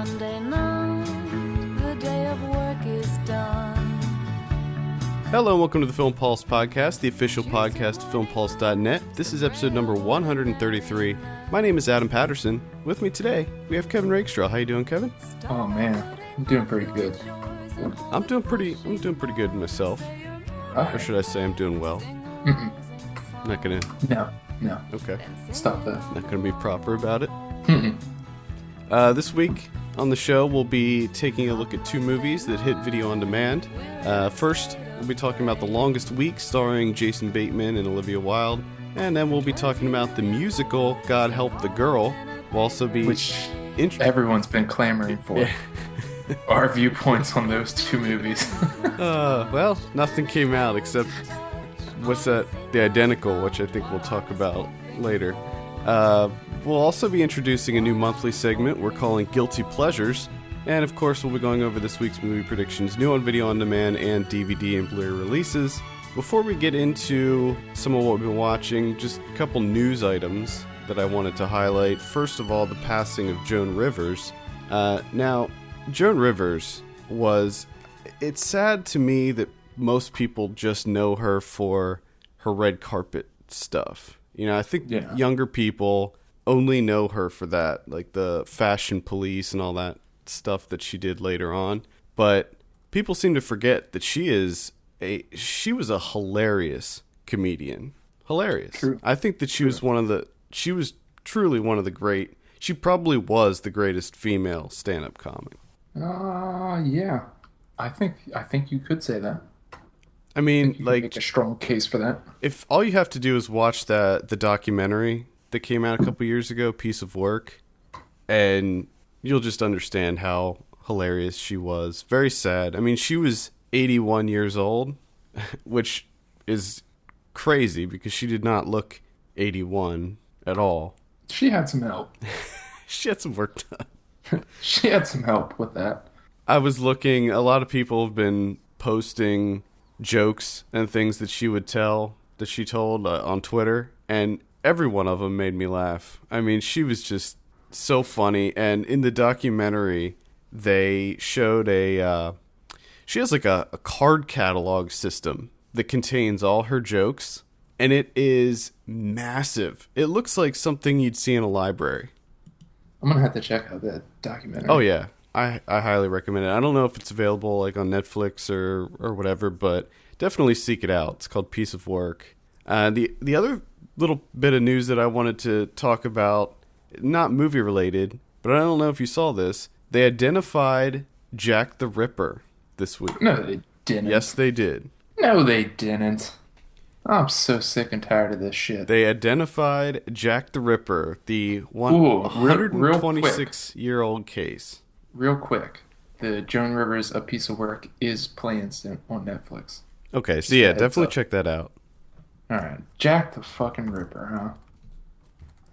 Sunday night, the day of work is done. Hello and welcome to the Film Pulse Podcast, the official podcast of filmpulse.net. This is episode number 133. My name is Adam Patterson. With me today, we have Kevin Rakestraw. How you doing, Kevin? Oh man, I'm doing pretty good. I'm doing pretty good myself. Right. Or should I say I'm doing well? Mm-mm. I'm not gonna... No. Okay. Stop that. Not gonna be proper about it. Mm-mm. This week on the show, we'll be taking a look at two movies that hit video on demand. First, we'll be talking about The Longest Week, starring Jason Bateman and Olivia Wilde. And then we'll be talking about the musical God Help the Girl. We'll also be... Which everyone's been clamoring for. Yeah. Our viewpoints on those two movies. Well, nothing came out except... What's that? The Identical, which I think we'll talk about later. We'll also be introducing a new monthly segment we're calling Guilty Pleasures. And of course, we'll be going over this week's movie predictions, new on video on demand and DVD and Blu-ray releases. Before we get into some of what we've been watching, just a couple news items that I wanted to highlight. First of all, the passing of Joan Rivers. Now, Joan Rivers was... It's sad to me that most people just know her for her red carpet stuff. You know, I think younger people only know her for that, like the Fashion Police and all that stuff that she did later on. But people seem to forget that she was a hilarious comedian. Hilarious. True. I think that she was truly one of the great, she probably was the greatest female stand-up comic. Yeah. I think you could say that. I mean, you like, make a strong case for that. If all you have to do is watch the documentary that came out a couple years ago, Piece of Work, and you'll just understand how hilarious she was. Very sad. I mean, she was 81 years old, which is crazy because she did not look 81 at all. She had some help. She had some work done. She had some help with that. I was looking, a lot of people have been posting jokes and things that she told on Twitter, and every one of them made me laugh. I mean, she was just so funny. And in the documentary, they showed she has like a card catalog system that contains all her jokes, and it is massive. It looks like something you'd see in a library. I'm gonna have to check out that documentary. Oh yeah, I highly recommend it. I don't know if it's available like on Netflix or whatever, but definitely seek it out. It's called Piece of Work. The other little bit of news that I wanted to talk about, not movie related, but I don't know if you saw this. They identified Jack the Ripper this week. No, they didn't. Yes, they did. No, they didn't. I'm so sick and tired of this shit. They identified Jack the Ripper, the 126-year-old case. Real quick, the Joan Rivers A Piece of Work is playing on Netflix. Okay, so yeah, definitely check that out. Alright, Jack the fucking Ripper, huh?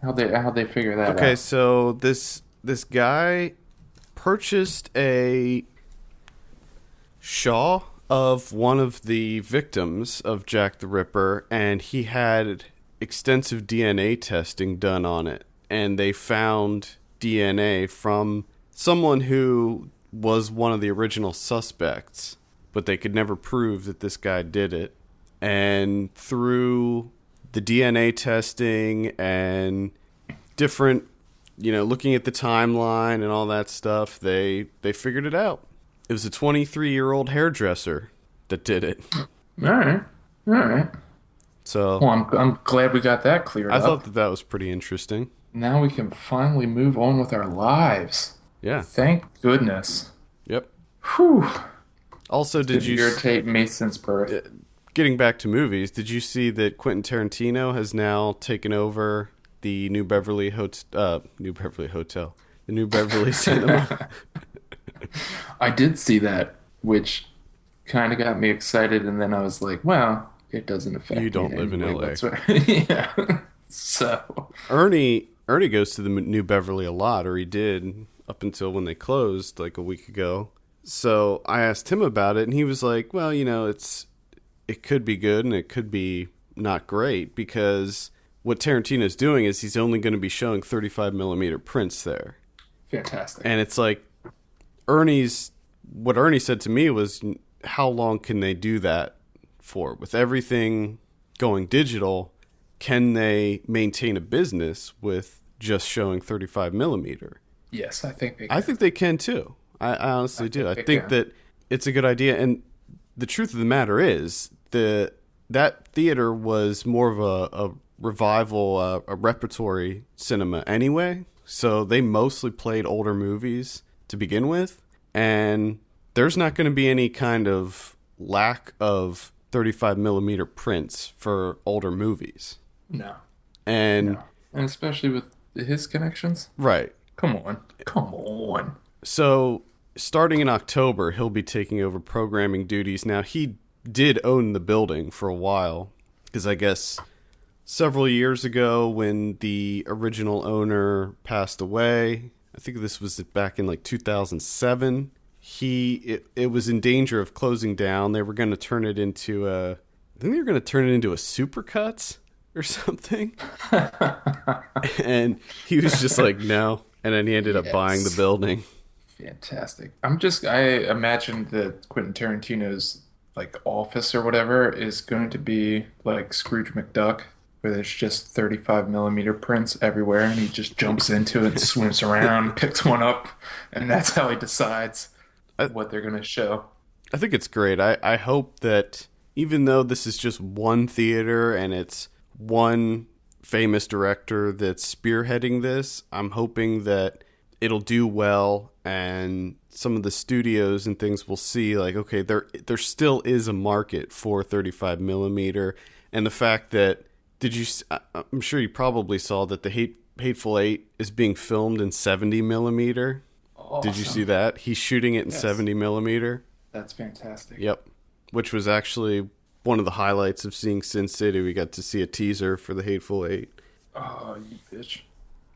How'd they figure that out? Okay, so this guy purchased a Shaw of one of the victims of Jack the Ripper, and he had extensive DNA testing done on it, and they found DNA from someone who was one of the original suspects, but they could never prove that this guy did it. And through the DNA testing and different, looking at the timeline and all that stuff, they figured it out. It was a 23-year-old hairdresser that did it. All right. So, well, I'm glad we got that cleared up. I thought that was pretty interesting. Now we can finally move on with our lives. Yeah. Thank goodness. Yep. Whew. Also, did you irritate me since birth? Getting back to movies, did you see that Quentin Tarantino has now taken over the New Beverly Hotel, the New Beverly Cinema? I did see that, which kind of got me excited, and then I was like, well, it doesn't affect me. You don't live in LA. Yeah. So Ernie goes to the New Beverly a lot, or he did up until when they closed like a week ago. So I asked him about it, and he was like, well, it could be good and it could be not great, because what Tarantino's doing is he's only going to be showing 35 millimeter prints there. Fantastic. And it's like, what Ernie said to me was, how long can they do that for? With everything going digital, can they maintain a business with just showing 35 millimeter? Yes, I think they can. I think they can too. I honestly do. I think that it's a good idea. And the truth of the matter is that theater was more of a revival, a repertory cinema anyway. So they mostly played older movies to begin with. And there's not going to be any kind of lack of 35 millimeter prints for older movies. No. And especially with his connections. Right. Come on. So starting in October, he'll be taking over programming duties. Now, he did own the building for a while, because I guess several years ago when the original owner passed away, I think this was back in like 2007, it was in danger of closing down. They were going to turn it into a Supercuts or something. And he was just like, no. And then he ended up buying the building. Fantastic. I imagine that Quentin Tarantino's like office or whatever is going to be like Scrooge McDuck, where there's just 35 millimeter prints everywhere, and he just jumps into it, swims around, picks one up, and that's how he decides what they're going to show. I think it's great. I hope that even though this is just one theater and it's one famous director that's spearheading this, I'm hoping that it'll do well, and some of the studios and things will see like, okay, there still is a market for 35 millimeter. And the fact that, I'm sure you probably saw that the Hateful Eight is being filmed in 70 millimeter. Awesome. Did you see that? He's shooting it in 70 millimeter. That's fantastic. Yep. Which was actually one of the highlights of seeing Sin City. We got to see a teaser for the Hateful Eight. Oh, you bitch.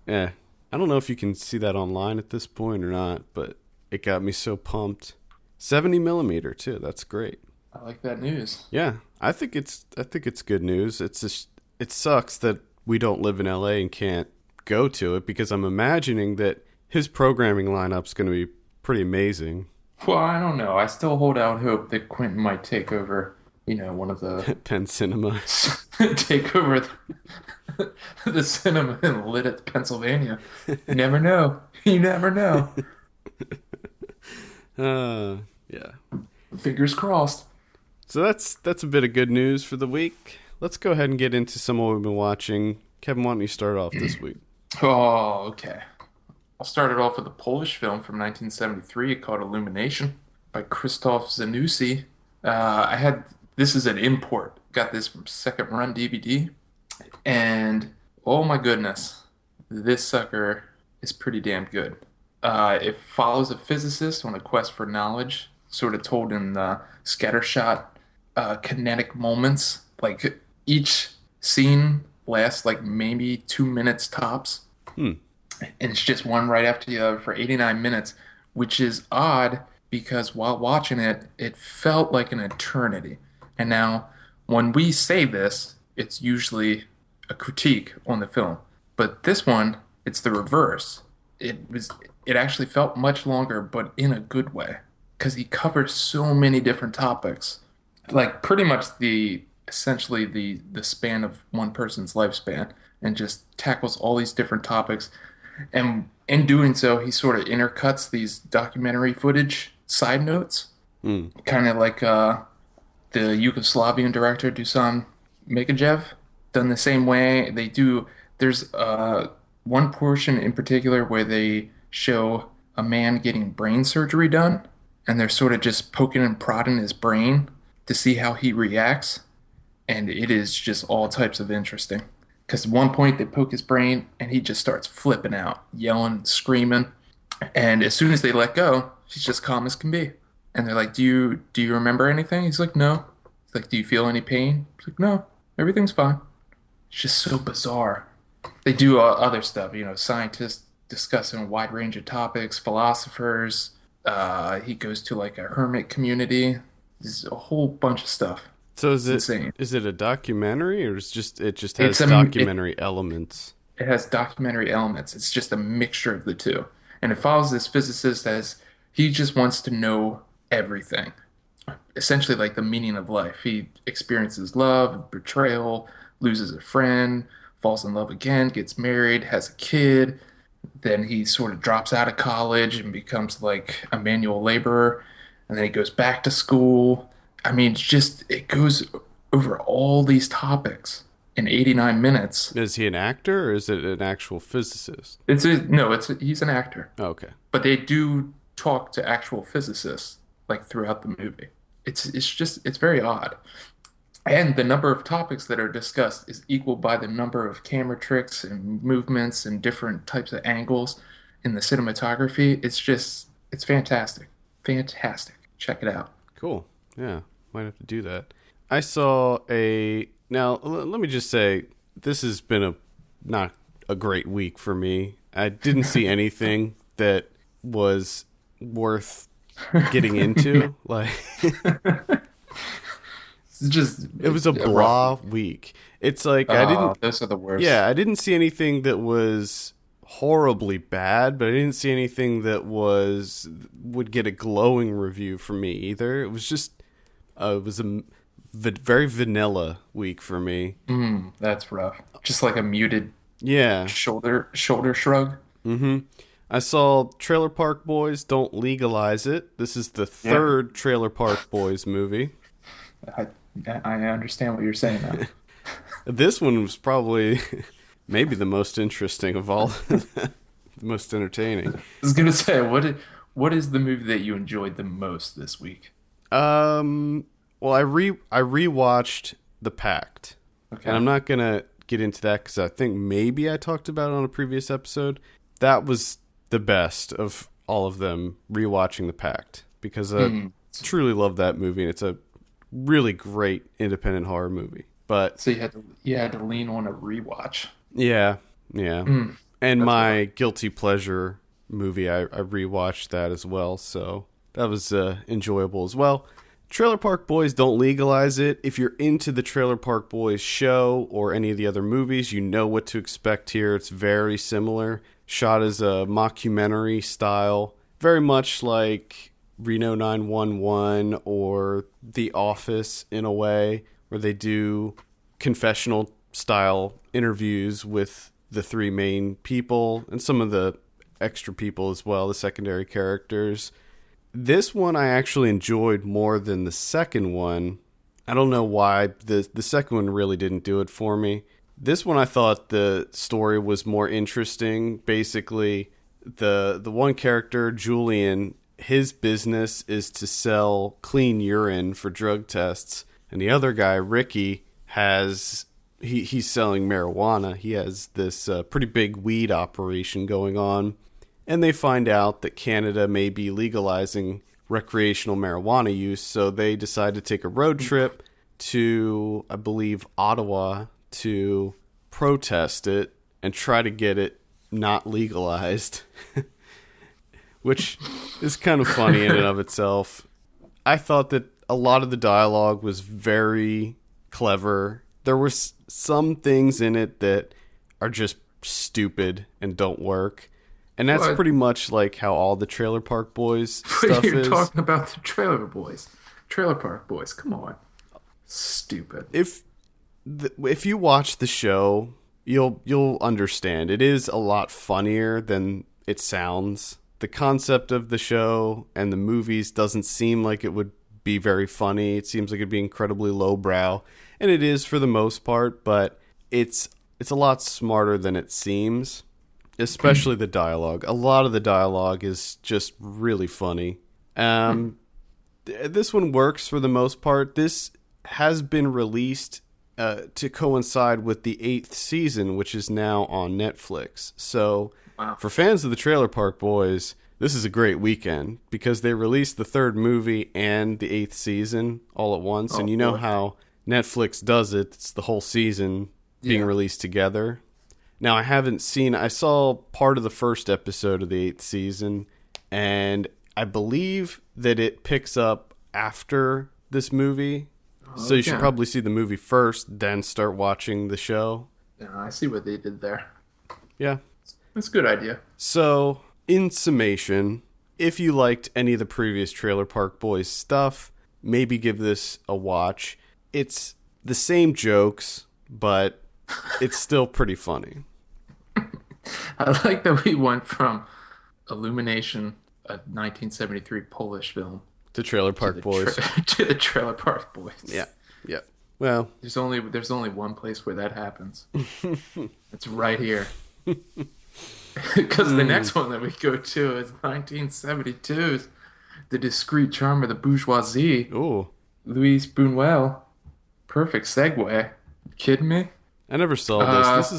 Yeah. I don't know if you can see that online at this point or not, but it got me so pumped. 70 millimeter too. That's great. I like that news. Yeah. I think it's good news. It sucks that we don't live in LA and can't go to it, because I'm imagining that his programming lineup's going to be pretty amazing. Well, I don't know. I still hold out hope that Quentin might take over, one of the... Penn Cinema. Take over the cinema in Lidditz, Pennsylvania. You never know. You never know. Yeah. Fingers crossed. So that's a bit of good news for the week. Let's go ahead and get into some of what we've been watching. Kevin, why don't you start off this week? Oh, okay. I'll start it off with a Polish film from 1973 called Illumination by Krzysztof Zanussi. This is an import. Got this from Second Run DVD. And, oh my goodness, this sucker is pretty damn good. It follows a physicist on a quest for knowledge, sort of told in scattershot kinetic moments. Like, each scene lasts like maybe 2 minutes tops. And it's just one right after the other for 89 minutes, which is odd because while watching it, it felt like an eternity. And now, when we say this, it's usually a critique on the film. But this one, it's the reverse. It actually felt much longer, but in a good way, because he covers so many different topics. Like pretty much essentially the span of one person's lifespan, and just tackles all these different topics. And in doing so, he sort of intercuts these documentary footage side notes, kind of like the Yugoslavian director Dusan Mikajev, done the same way. There's one portion in particular where they show a man getting brain surgery done, and they're sort of just poking and prodding his brain to see how he reacts. And it is just all types of interesting. Because at one point they poke his brain and he just starts flipping out, yelling, screaming. And as soon as they let go, he's just calm as can be. And they're like, do you remember anything? He's like, no. He's like, do you feel any pain? He's like, no, everything's fine. It's just so bizarre. They do other stuff, scientists discussing a wide range of topics, philosophers. He goes to like a hermit community. There's a whole bunch of stuff. So is it a documentary, or it just has documentary elements? It has documentary elements. It's just a mixture of the two. And it follows this physicist as He just wants to know everything. Essentially, like the meaning of life. He experiences love, betrayal, loses a friend, falls in love again, gets married, has a kid. Then he sort of drops out of college and becomes like a manual laborer. And then he goes back to school. I mean, it's just, it goes over all these topics in 89 minutes. Is he an actor or is it an actual physicist? No, he's an actor, Oh, okay. but they do talk to actual physicists like throughout the movie. It's very odd. And the number of topics that are discussed is equal by the number of camera tricks and movements and different types of angles in the cinematography. It's fantastic. Fantastic. Check it out. Cool. Yeah, might have to do that. I saw a. Now, let me just say, this has been not a great week for me. I didn't see anything that was worth getting into. Like, It's just it was a blah week. It's like I didn't. Those are the worst. Yeah, I didn't see anything that was horribly bad, but I didn't see anything that would get a glowing review from me either. It was just it was a very vanilla week for me. That's rough. Just like a muted Yeah. shoulder shrug. Mm-hmm. I saw Trailer Park Boys Don't Legalize It. This is the third Trailer Park Boys movie. I understand what you're saying now. This one was probably maybe the most interesting of all, the most entertaining. I was gonna say, what is the movie that you enjoyed the most this week? Well, I rewatched The Pact, Okay. and I'm not gonna get into that because I think maybe I talked about it on a previous episode. That was the best of all of them. Rewatching The Pact because I truly love that movie, and it's a really great independent horror movie. But So you had to lean on a rewatch. yeah. And my rough. guilty pleasure movie, I rewatched that as well, so that was enjoyable as well. Trailer Park Boys Don't Legalize It. If you're into the Trailer Park Boys show or any of the other movies, you know what to expect here. It's very similar. Shot as a mockumentary style, very much like Reno 911 or The Office in a way, where they do confessional style interviews with the three main people and some of the extra people as well, the secondary characters. This one I actually enjoyed more than the second one. I don't know why. The second one really didn't do it for me. This one I thought the story was more interesting. Basically, the one character, Julian, his business is to sell clean urine for drug tests. And the other guy, Ricky, he's selling marijuana. He has this pretty big weed operation going on. And they find out that Canada may be legalizing recreational marijuana use, so they decide to take a road trip to, I believe, Ottawa to protest it and try to get it not legalized, which is kind of funny in and of itself. I thought that a lot of the dialogue was very clever. There were some things in it that are just stupid and don't work. And that's What? pretty much like how all the Trailer Park Boys stuff You're is. talking about the Trailer Park Boys. Come on, stupid. If you watch the show, you'll understand. It is a lot funnier than it sounds. The concept of the show and the movies doesn't seem like it would be very funny. It seems like it'd be incredibly lowbrow, and it is for the most part. But it's a lot smarter than it seems. Especially the dialogue. A lot of the dialogue is just really funny. This one works for the most part. This has been released to coincide with the 8th season, which is now on Netflix. So Wow. for fans of the Trailer Park Boys, this is a great weekend because they released the 3rd movie and the 8th season all at once. And you know boy. how Netflix does it. It's the whole season being released together. Now, I saw part of the first episode of the 8th season, and I believe that it picks up after this movie. So you should probably see the movie first, then start watching the show. Yeah, I see what they did there. Yeah. That's a good idea. So, in summation, if you liked any of the previous Trailer Park Boys stuff, maybe give this a watch. It's the same jokes, but it's still pretty funny. I like that we went from Illumination, a 1973 Polish film, To Trailer Park Boys. to the Trailer Park Boys. Yeah. Well, there's only one place where that happens. It's right here. Because the next one that we go to is 1972's The Discreet Charm of the Bourgeoisie. ooh. Louis Buñuel. Perfect segue. You kidding me? I never saw this.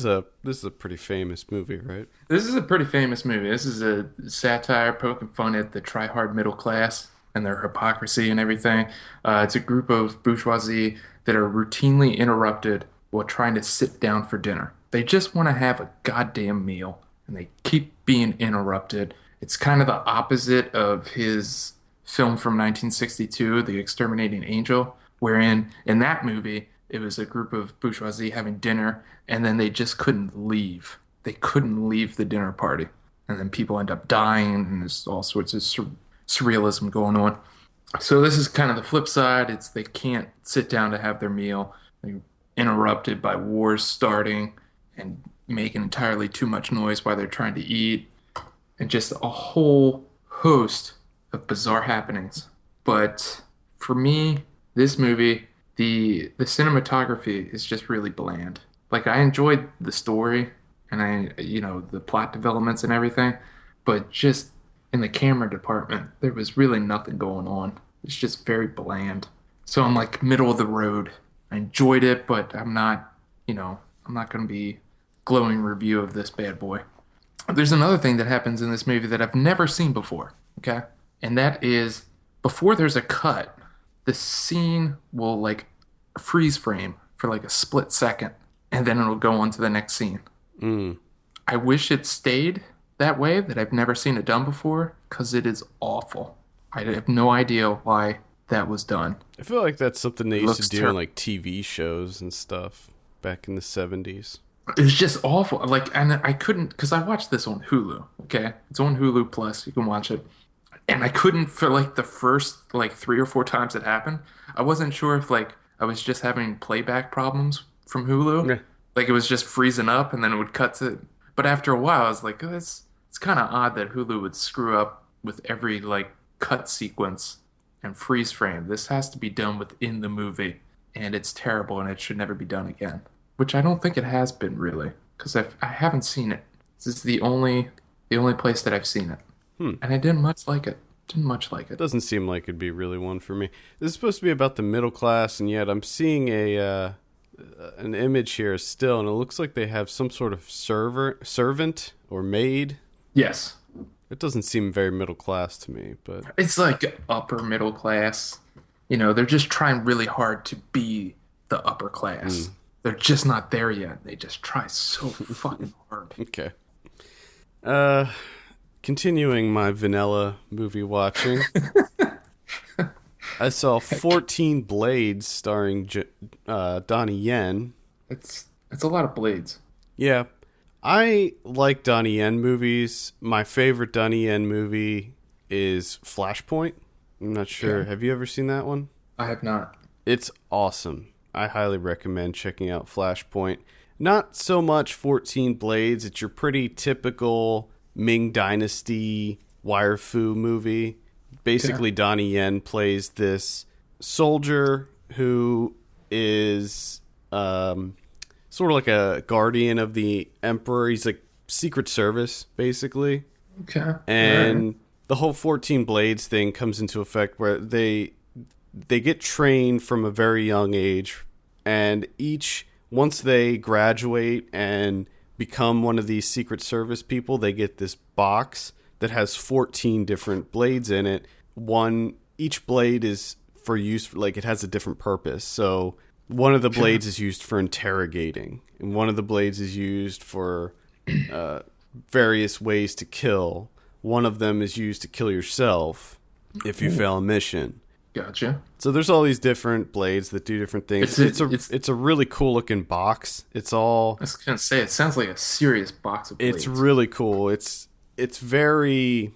This is a pretty famous movie, right? This is a pretty famous movie. This is a satire poking fun at the try-hard middle class and their hypocrisy and everything. It's a group of bourgeoisie that are routinely interrupted while trying to sit down for dinner. They just want to have a goddamn meal, and they keep being interrupted. It's kind of the opposite of his film from 1962, The Exterminating Angel, wherein in that movie, it was a group of bourgeoisie having dinner, and then they just couldn't leave. They couldn't leave the dinner party. And then people end up dying, and there's all sorts of surrealism going on. So this is kind of the flip side. It's they can't sit down to have their meal. They're interrupted by wars starting and making entirely too much noise while they're trying to eat. And just a whole host of bizarre happenings. But for me, this movie, the cinematography is just really bland. Like, I enjoyed the story and the plot developments and everything, but just in the camera department, there was really nothing going on. It's just very bland. So I'm like middle of the road. I enjoyed it, but I'm not going to be glowing review of this bad boy. There's another thing that happens in this movie that I've never seen before, okay? And that is, before there's a cut, the scene will like freeze frame for like a split second, and then it'll go on to the next scene. I wish it stayed that way, that I've never seen it done before, because it is awful. I have no idea why that was done. I feel like that's something they used to do in like TV shows and stuff back in the 70s. It's just awful. Like, and I couldn't, because I watched this on Hulu, okay? It's on Hulu Plus. You can watch it. And I couldn't, for like the first like 3 or 4 times it happened, I wasn't sure if like I was just having playback problems from Hulu. Yeah. Like it was just freezing up and then it would cut to, but after a while I was like, oh, it's kind of odd that Hulu would screw up with every like cut sequence and freeze frame. This has to be done within the movie, and it's terrible and it should never be done again. Which I don't think it has been really, because I haven't seen it. This is the only place that I've seen it. And I didn't much like it. Doesn't seem like it'd be really one for me. This is supposed to be about the middle class, and yet I'm seeing an image here still, and it looks like they have some sort of servant or maid. Yes. It doesn't seem very middle class to me, but It's like upper middle class. They're just trying really hard to be the upper class. They're just not there yet. They just try so fucking hard. okay. Continuing my vanilla movie watching, I saw 14 Blades starring Donnie Yen. It's a lot of blades. Yeah. I like Donnie Yen movies. My favorite Donnie Yen movie is Flashpoint. I'm not sure. Okay. Have you ever seen that one? I have not. It's awesome. I highly recommend checking out Flashpoint. Not so much 14 Blades. It's your pretty typical Ming Dynasty wire fu movie. Basically, Donnie Yen plays this soldier who is sort of like a guardian of the emperor. He's like Secret Service, basically. Okay. And the whole 14 Blades thing comes into effect where they get trained from a very young age, and once they graduate and become one of these Secret Service people, they get this box that has 14 different blades in it. Each blade is for use, like it has a different purpose. So one of the blades is used for interrogating, and one of the blades is used for various ways to kill. One of them is used to kill yourself if you fail a mission. Gotcha. So there's all these different blades that do different things. It's a really cool looking box. I was gonna say, it sounds like a serious box of blades. It's really cool. It's very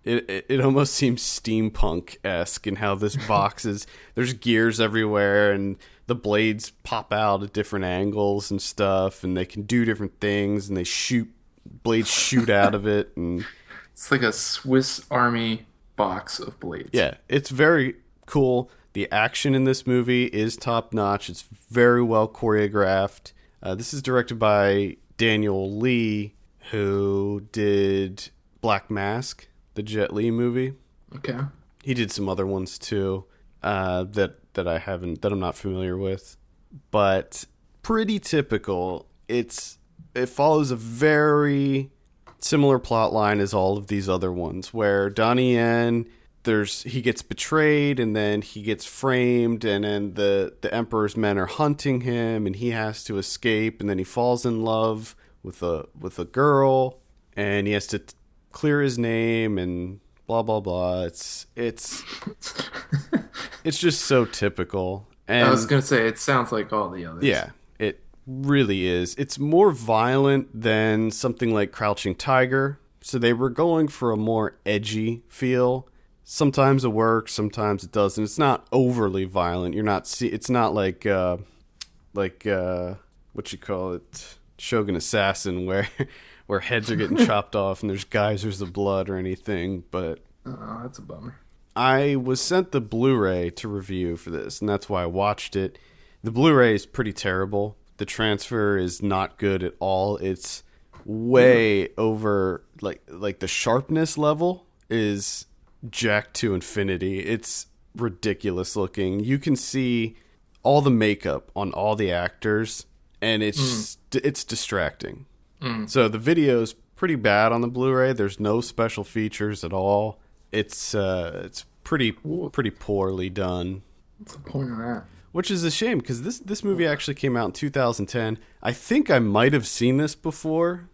It almost seems steampunk-esque in how this box is. There's gears everywhere, and the blades pop out at different angles and stuff, and they can do different things, and blades shoot out of it, and It's like a Swiss Army box of blades. yeah, it's very cool. The action in this movie is top-notch. It's very well choreographed. This is directed by Daniel Lee, who did Black Mask, the Jet Li movie. Okay. He did some other ones too, that I'm not familiar with, but pretty typical. It follows a very similar plot line as all of these other ones, where Donnie Yen, he gets betrayed, and then he gets framed, and then the Emperor's men are hunting him, and he has to escape, and then he falls in love with a girl, and he has to clear his name, and blah blah blah. It's just so typical. And I was gonna say it sounds like all the others. yeah, it really is. It's more violent than something like Crouching Tiger. So they were going for a more edgy feel. Sometimes it works, sometimes it doesn't. It's not overly violent. It's not like what you call it, Shogun Assassin, where heads are getting chopped off and there's geysers of blood or anything. But Oh, that's a bummer. I was sent the Blu-ray to review for this, and that's why I watched it. The Blu-ray is pretty terrible. The transfer is not good at all. It's way over, like the sharpness level is jacked to infinity. It's ridiculous looking. You can see all the makeup on all the actors, and it's distracting. So the video's pretty bad on the Blu-ray. There's no special features at all. It's pretty poorly done. What's the point of that? Which is a shame, because this movie actually came out in 2010. I think I might have seen this before.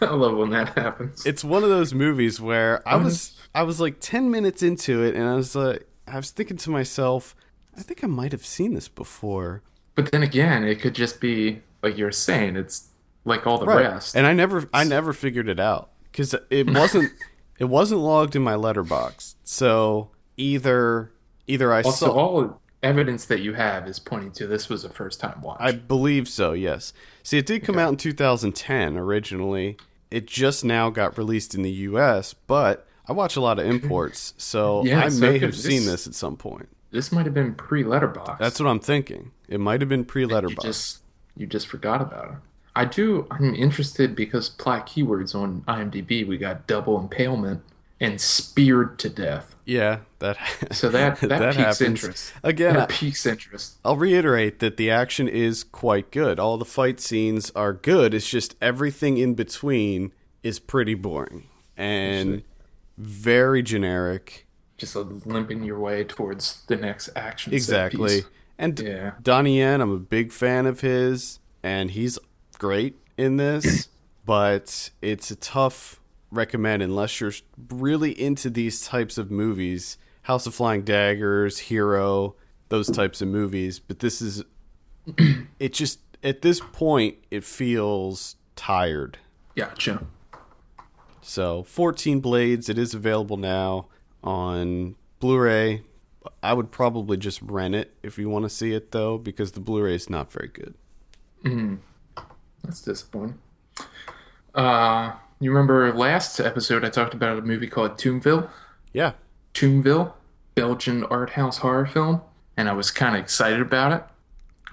I love when that happens. It's one of those movies where I was like 10 minutes into it, and I was thinking to myself, I think I might have seen this before. But then again, it could just be like you're saying. It's like all the Right. rest. And I never figured it out, because it wasn't logged in my letterbox. So either I Also, saw. all evidence that you have is pointing to this was a first-time watch. I believe so, yes. See, it did come out in 2010 originally. It just now got released in the U.S., but I watch a lot of imports, so Yeah, I so may could have seen this- this at some point. This might have been pre-letterbox. That's what I'm thinking. It might have been pre-letterbox. You just forgot about it. I'm interested because plot keywords on IMDb, we got double impalement and speared to death. Yeah, So that piques happens. interest. Again, That piques interest. I'll reiterate that the action is quite good. All the fight scenes are good. It's just everything in between is pretty boring and very generic. Just limping your way towards the next action set Exactly. piece. And Yeah. Donnie Yen, I'm a big fan of his, and he's great in this, but it's a tough recommend unless you're really into these types of movies. House of Flying Daggers, Hero, those types of movies. But this is, it just, at this point, it feels tired. Gotcha. So 14 Blades, it is available now on Blu-ray. I would probably just rent it if you want to see it, though, because the Blu-ray is not very good. That's disappointing. You remember last episode I talked about a movie called Tombville? Yeah. Tombville, Belgian art house horror film, and I was kind of excited about it.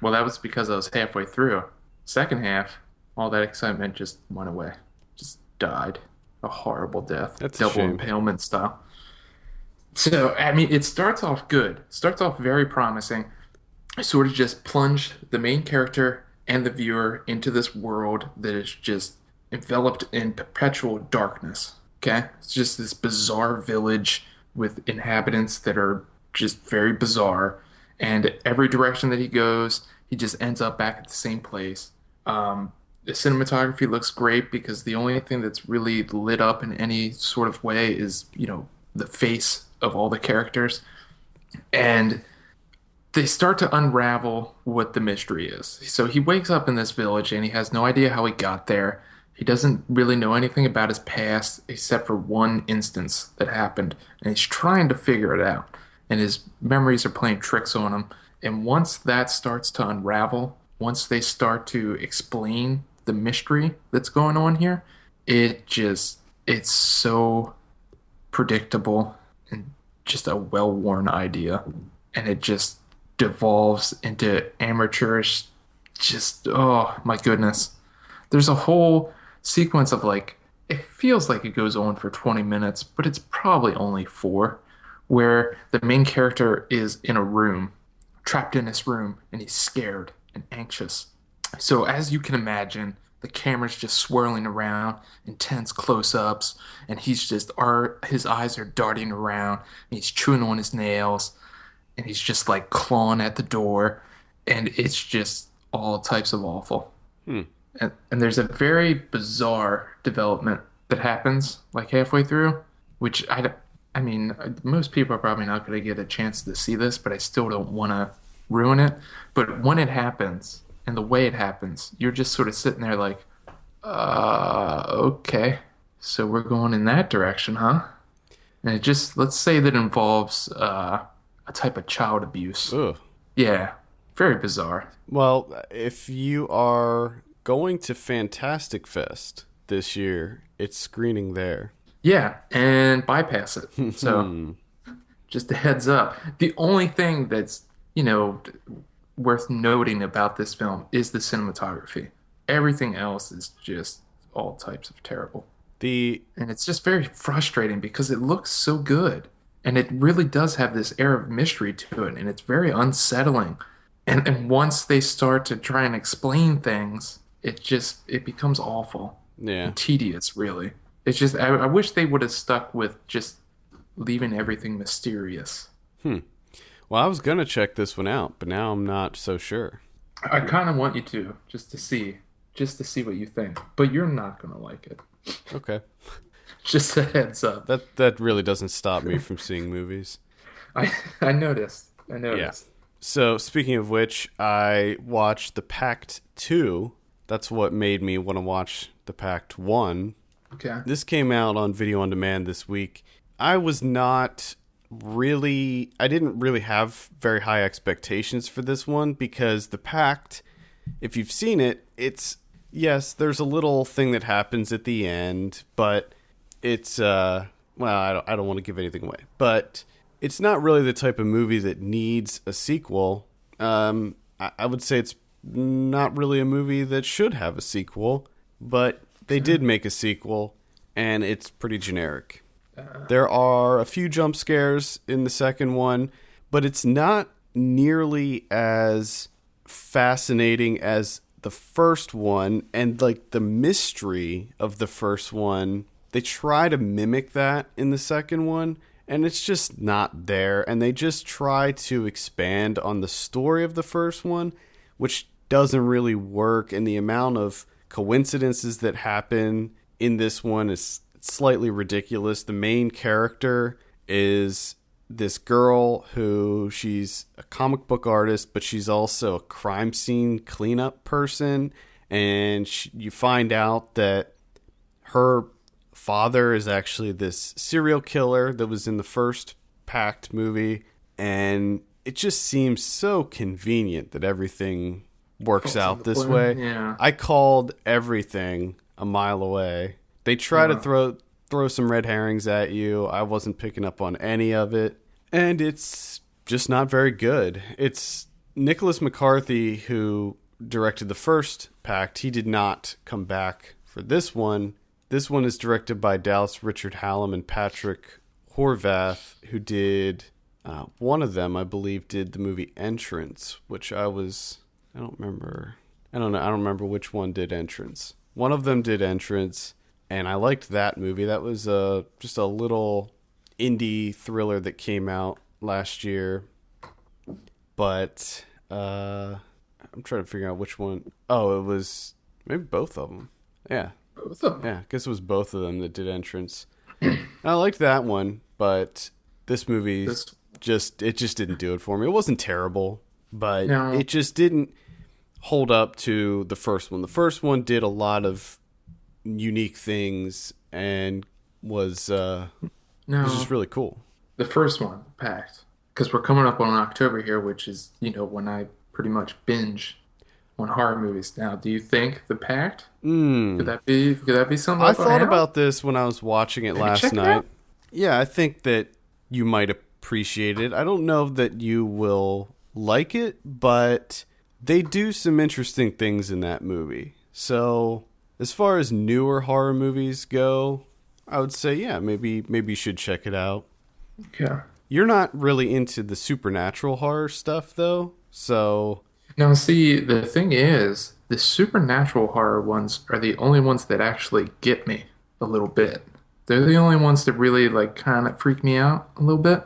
Well, that was because I was halfway through. Second half, all that excitement just went away. Just died. A horrible death. That's a Double shame. impalement style. So, I mean, it starts off good. Starts off very promising. I sort of just plunge the main character and the viewer into this world that is just enveloped in perpetual darkness. Okay? It's just this bizarre village with inhabitants that are just very bizarre. And every direction that he goes, he just ends up back at the same place. The cinematography looks great because the only thing that's really lit up in any sort of way is, the face of all the characters. And they start to unravel what the mystery is. So he wakes up in this village and he has no idea how he got there. He doesn't really know anything about his past except for one instance that happened, and he's trying to figure it out. And his memories are playing tricks on him. And once that starts to unravel, once they start to explain the mystery that's going on here, it's so predictable and just a well-worn idea. And it just devolves into amateurish, just, oh my goodness. There's a whole sequence of like, it feels like it goes on for 20 minutes, but it's probably only four, where the main character is in a room, trapped in this room, and he's scared and anxious. So, as you can imagine, the camera's just swirling around, intense close-ups, and his eyes are darting around, and he's chewing on his nails, and he's just like clawing at the door, and it's just all types of awful. Hmm. And there's a very bizarre development that happens like halfway through, which I mean, most people are probably not going to get a chance to see this, but I still don't want to ruin it. But when it happens and the way it happens, you're just sort of sitting there like, okay, so we're going in that direction, huh? And it just, let's say that involves a type of child abuse. Ugh. Yeah, very bizarre. Well, if you are going to Fantastic Fest this year, it's screening there. Yeah, and bypass it. So just a heads up. The only thing that's, worth noting about this film is the cinematography. Everything else is just all types of terrible. And it's just very frustrating because it looks so good. And it really does have this air of mystery to it, and it's very unsettling. And once they start to try and explain things, it becomes awful. Yeah. And tedious, really. It's just, I wish they would have stuck with just leaving everything mysterious. Well, I was going to check this one out, but now I'm not so sure. I kind of want you to, just to see what you think. But you're not going to like it. Okay. Just a heads up. That really doesn't stop me from seeing movies. I noticed. Yeah. So, speaking of which, I watched the Pact II. That's what made me want to watch the Pact I. Okay. This came out on video on demand this week. I didn't really have very high expectations for this one because the Pact, if you've seen it, yes, there's a little thing that happens at the end, but it's, I don't want to give anything away, but it's not really the type of movie that needs a sequel. I would say it's not really a movie that should have a sequel, but they did make a sequel, and it's pretty generic. There are a few jump scares in the second one, but it's not nearly as fascinating as the first one, and like the mystery of the first one, they try to mimic that in the second one, and it's just not there, and they just try to expand on the story of the first one, which doesn't really work, and the amount of coincidences that happen in this one is slightly ridiculous. The main character is this girl who she's a comic book artist, but she's also a crime scene cleanup person, and you find out that her father is actually this serial killer that was in the first Pact movie, and it just seems so convenient that everything works out this way. Yeah. I called everything a mile away. They try to throw some red herrings at you. I wasn't picking up on any of it. And it's just not very good. It's Nicholas McCarthy who directed the first Pact. He did not come back for this one. This one is directed by Dallas Richard Hallam and Patrick Horvath, who did, one of them, I believe, did the movie Entrance, which I don't remember which one did Entrance. One of them did Entrance, and I liked that movie. That was just a little indie thriller that came out last year. But I'm trying to figure out which one. Oh, it was maybe both of them. Yeah. Both of them? Yeah, I guess it was both of them that did Entrance. I liked that one, but this movie just didn't do it for me. It wasn't terrible, but it just didn't hold up to the first one. The first one did a lot of unique things and was No, just really cool. the first one, Pact, because we're coming up on October here, which is when I pretty much binge on horror movies. Now, do you think the Pact could that be something I up our thought alley? about this when I was watching it Have you last checked it night. out? Yeah, I think that you might appreciate it. I don't know that you will like it, but they do some interesting things in that movie. So, as far as newer horror movies go, I would say, yeah, maybe you should check it out. Okay. You're not really into the supernatural horror stuff, though, so Now, see, the thing is, the supernatural horror ones are the only ones that actually get me a little bit. They're the only ones that really, like, kind of freak me out a little bit.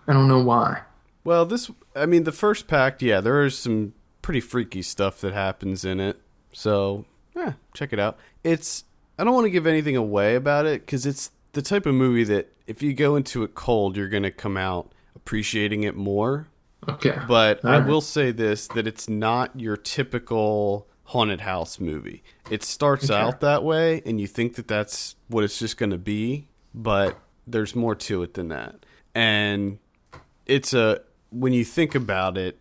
I don't know why. well, the first Pact, yeah, there is some pretty freaky stuff that happens in it. So, yeah, check it out. I don't want to give anything away about it because it's the type of movie that if you go into it cold, you're going to come out appreciating it more. Okay. But All I right. will say this, that it's not your typical haunted house movie. It starts Okay. out that way, and you think that that's what it's just going to be, but there's more to it than that. And when you think about it,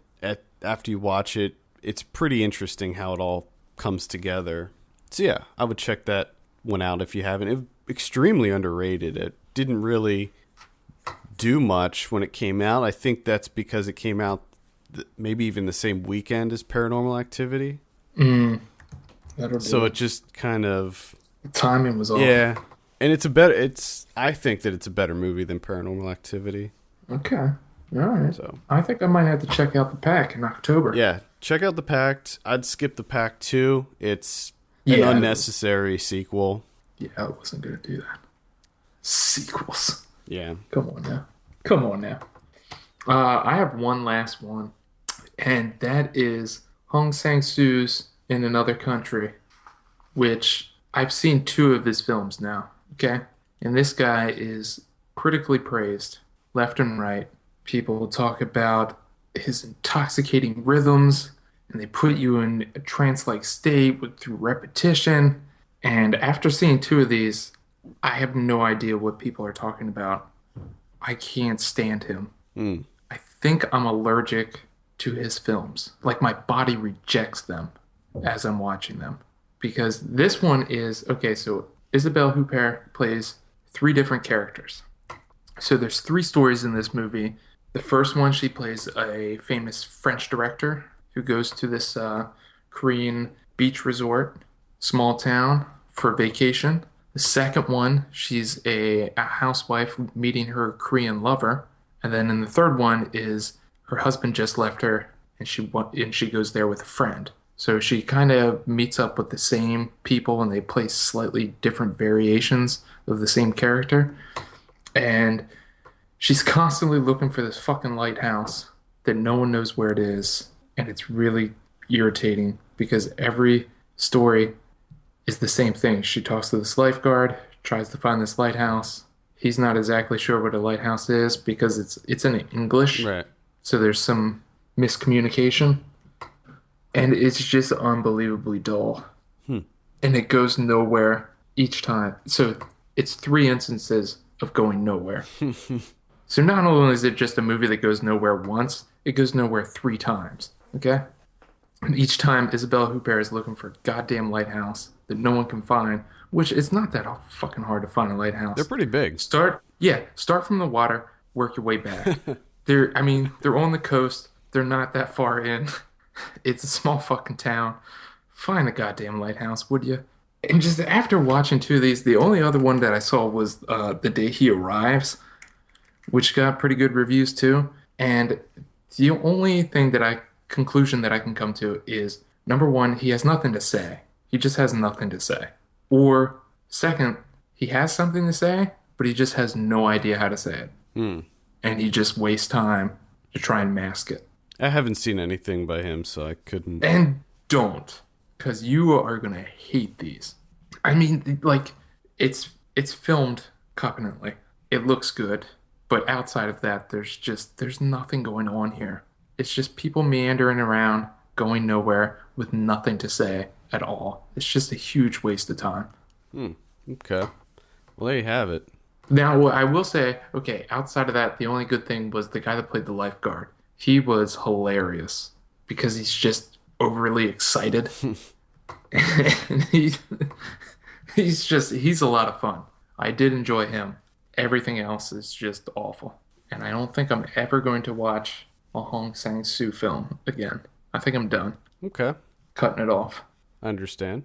after you watch it, it's pretty interesting how it all comes together. So yeah, I would check that one out if you haven't. It was extremely underrated. It didn't really do much when it came out. I think that's because it came out maybe even the same weekend as Paranormal Activity. That'll do So it. it just kind of, The timing was off. yeah. And I think that it's a better movie than Paranormal Activity. Okay. All right. So I think I might have to check out the Pack in October. yeah, check out the Pact. I'd skip the Pact II. It's an Yeah, it was- unnecessary sequel. Yeah, I wasn't going to do that. Sequels. Yeah. Come on now. Come on now. I have one last one, and that is Hong Sang-soo's In Another Country, which I've seen two of his films now, okay? And this guy is critically praised left and right. People talk about his intoxicating rhythms, and they put you in a trance-like state through repetition. And after seeing two of these, I have no idea what people are talking about. I can't stand him. I think I'm allergic to his films. Like my body rejects them as I'm watching them. Because this one is okay, so Isabelle Huppert plays three different characters. So there's three stories in this movie. The first one, she plays a famous French director who goes to this Korean beach resort, small town, for vacation. The second one, she's a housewife meeting her Korean lover. And then in the third one is her husband just left her and she goes there with a friend. So she kind of meets up with the same people and they play slightly different variations of the same character. And she's constantly looking for this fucking lighthouse that no one knows where it is. And it's really irritating because every story is the same thing. She talks to this lifeguard, tries to find this lighthouse. He's not exactly sure what a lighthouse is because it's in English. Right. So there's some miscommunication. And it's just unbelievably dull. And it goes nowhere each time. So it's three instances of going nowhere. So not only is it just a movie that goes nowhere once, it goes nowhere three times. Okay? And each time Isabelle Huppert is looking for a goddamn lighthouse that no one can find, which it's not that fucking hard to find a lighthouse. They're pretty big. Start from the water, work your way back. They're on the coast. They're not that far in. It's a small fucking town. Find the goddamn lighthouse, would you? And just after watching two of these, the only other one that I saw was The Day He Arrives, which got pretty good reviews too. And the only conclusion that I can come to is, number one, he has nothing to say. He just has nothing to say. Or second, he has something to say, but he just has no idea how to say it. And he just wastes time to try and mask it. I haven't seen anything by him, so I couldn't. And don't, because you are going to hate these. I mean, like, it's filmed competently. It looks good. But outside of that, there's nothing going on here. It's just people meandering around, going nowhere with nothing to say at all. It's just a huge waste of time. Okay. Well, there you have it. Now, I will say, okay, outside of that, the only good thing was the guy that played the lifeguard. He was hilarious because he's just overly excited. And he's a lot of fun. I did enjoy him. Everything else is just awful. And I don't think I'm ever going to watch a Hong Sang-soo film again. I think I'm done. Okay. Cutting it off. I understand.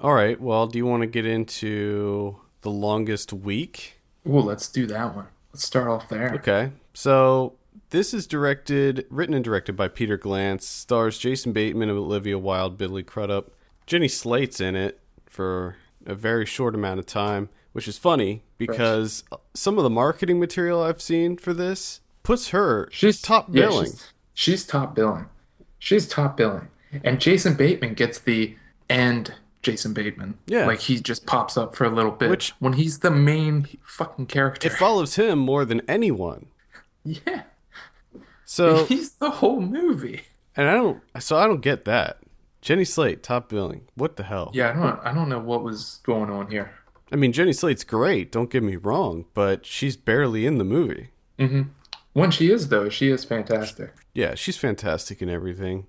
All right. Well, do you want to get into the longest week? Ooh, let's do that one. Let's start off there. Okay. So this is written and directed by Peter Glantz, stars Jason Bateman, Olivia Wilde, Billy Crudup. Jenny Slate's in it for a very short amount of time, which is funny because some of the marketing material I've seen for this puts her top billing. She's top billing. She's top billing. And Jason Bateman gets the end Jason Bateman. Yeah. Like he just pops up for a little bit when he's the main fucking character. It follows him more than anyone. Yeah. So he's the whole movie. And I don't get that. Jenny Slate, top billing. What the hell? Yeah, I don't know what was going on here. I mean, Jenny Slate's great, don't get me wrong, but she's barely in the movie. Mm-hmm. When she is, though, she is fantastic. Yeah, she's fantastic in everything.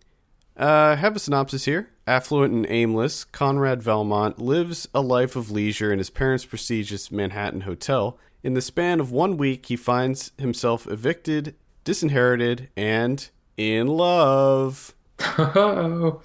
I have a synopsis here. Affluent and aimless, Conrad Valmont lives a life of leisure in his parents' prestigious Manhattan hotel. In the span of 1 week, he finds himself evicted, disinherited, and in love. Oh.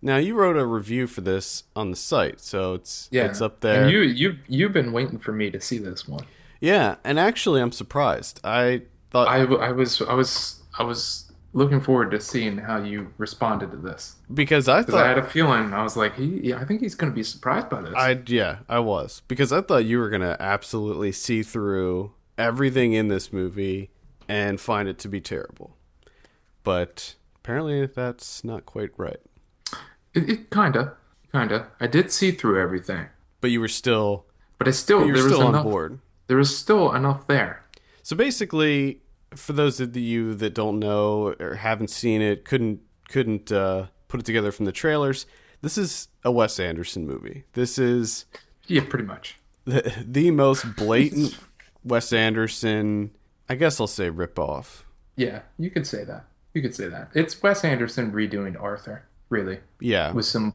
Now, you wrote a review for this on the site, so it's up there. And you've been waiting for me to see this one. Yeah, and actually, I'm surprised. I thought I was looking forward to seeing how you responded to this because I had a feeling. I was like, I think he's going to be surprised by this. I was because I thought you were going to absolutely see through everything in this movie and find it to be terrible, but apparently that's not quite right. It kinda. I did see through everything, but you were still. But there was still enough, on board. There was still enough there. So basically, for those of you that don't know or haven't seen it, couldn't put it together from the trailers, this is a Wes Anderson movie. This is pretty much the most blatant Wes Anderson. I guess I'll say ripoff. Yeah, you could say that. It's Wes Anderson redoing Arthur. Really? Yeah. With some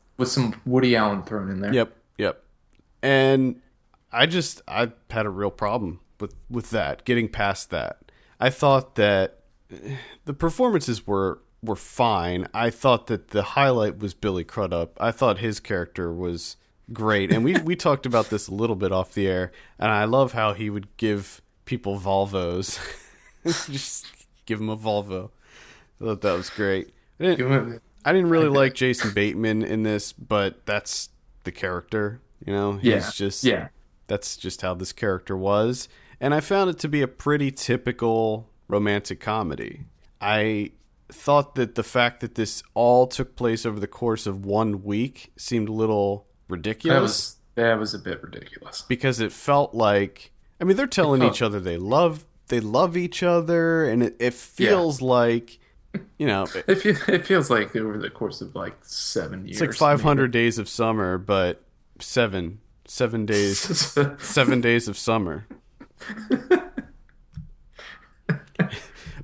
Woody Allen thrown in there. Yep. And I had a real problem with that, getting past that. I thought that the performances were fine. I thought that the highlight was Billy Crudup. I thought his character was great. And we talked about this a little bit off the air, and I love how he would give people Volvos. Just give him a Volvo. I thought that was great. I didn't really like Jason Bateman in this, but that's the character, you know? That's just how this character was. And I found it to be a pretty typical romantic comedy. I thought that the fact that this all took place over the course of 1 week seemed a little ridiculous. That was a bit ridiculous. Because it felt like, I mean, they're telling each other they love each other, and it feels like, you know, it feels like over the course of like 7 years. It's like 500 days of summer, but seven days, 7 days of summer.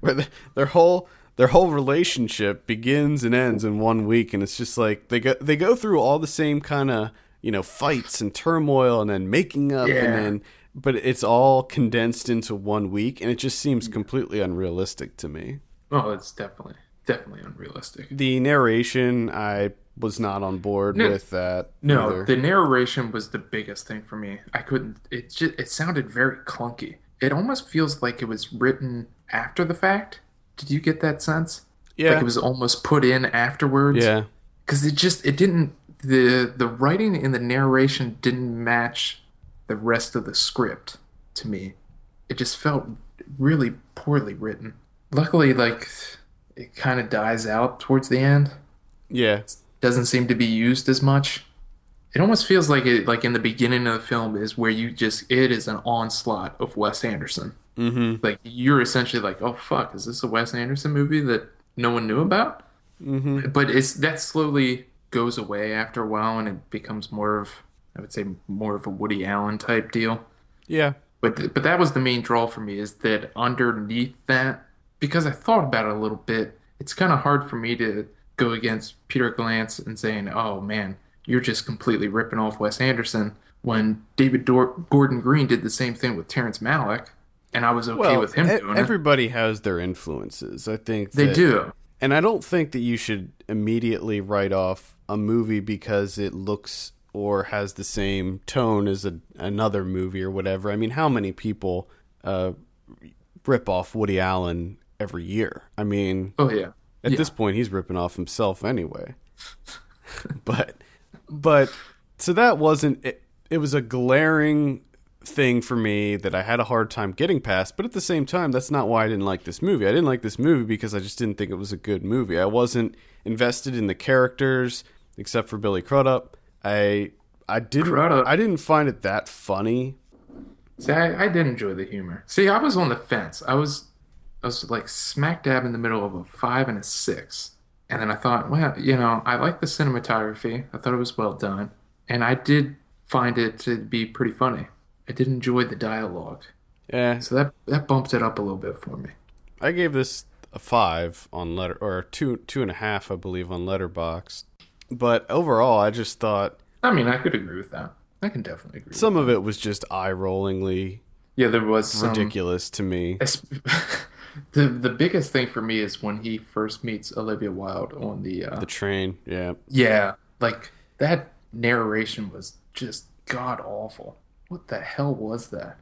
Where their whole relationship begins and ends in 1 week, and it's just like they go through all the same kind of, you know, fights and turmoil, and then making up, and then, but it's all condensed into 1 week, and it just seems completely unrealistic to me. Oh, it's definitely unrealistic. The narration, I was not on board with that. No, either. The narration was the biggest thing for me. I couldn't. It sounded very clunky. It almost feels like it was written after the fact. Did you get that sense? Yeah, like it was almost put in afterwards. Yeah, because it didn't. The writing in the narration didn't match the rest of the script to me. It just felt really poorly written. Luckily, like, it kind of dies out towards the end. Yeah. It doesn't seem to be used as much. It almost feels like in the beginning of the film is where it is an onslaught of Wes Anderson. Mm-hmm. Like, you're essentially like, oh, fuck, is this a Wes Anderson movie that no one knew about? Mm-hmm. But that slowly goes away after a while, and it becomes more of I would say more of a Woody Allen type deal. Yeah. But that was the main draw for me is that underneath that, because I thought about it a little bit, it's kind of hard for me to go against Peter Glantz and saying, "Oh man, you're just completely ripping off Wes Anderson," when Gordon Green did the same thing with Terrence Malick, and I was okay Well, with him doing it. everybody has their influences. I think They do. and I don't think that you should immediately write off a movie because it looks or has the same tone as another movie or whatever. I mean, how many people rip off Woody Allen every year? I mean, Oh yeah. at Yeah. this point, he's ripping off himself anyway. but so that wasn't it. It was a glaring thing for me that I had a hard time getting past. But at the same time, that's not why I didn't like this movie. I didn't like this movie because I just didn't think it was a good movie. I wasn't invested in the characters except for Billy Crudup. I didn't find it that funny. See, I did enjoy the humor. See, I was on the fence. I was like smack dab in the middle of a 5 and a 6. And then I thought, well, I like the cinematography. I thought it was well done. And I did find it to be pretty funny. I did enjoy the dialogue. Yeah, So that bumped it up a little bit for me. I gave this a 5 on or 2.5, I believe, on Letterboxd. But overall, I just thought I mean, I could agree with that. I can definitely agree some with of it was just eye-rollingly that. Yeah, there was some ridiculous to me. the biggest thing for me is when he first meets Olivia Wilde on The train, yeah. yeah, like that narration was just god awful. What the hell was that?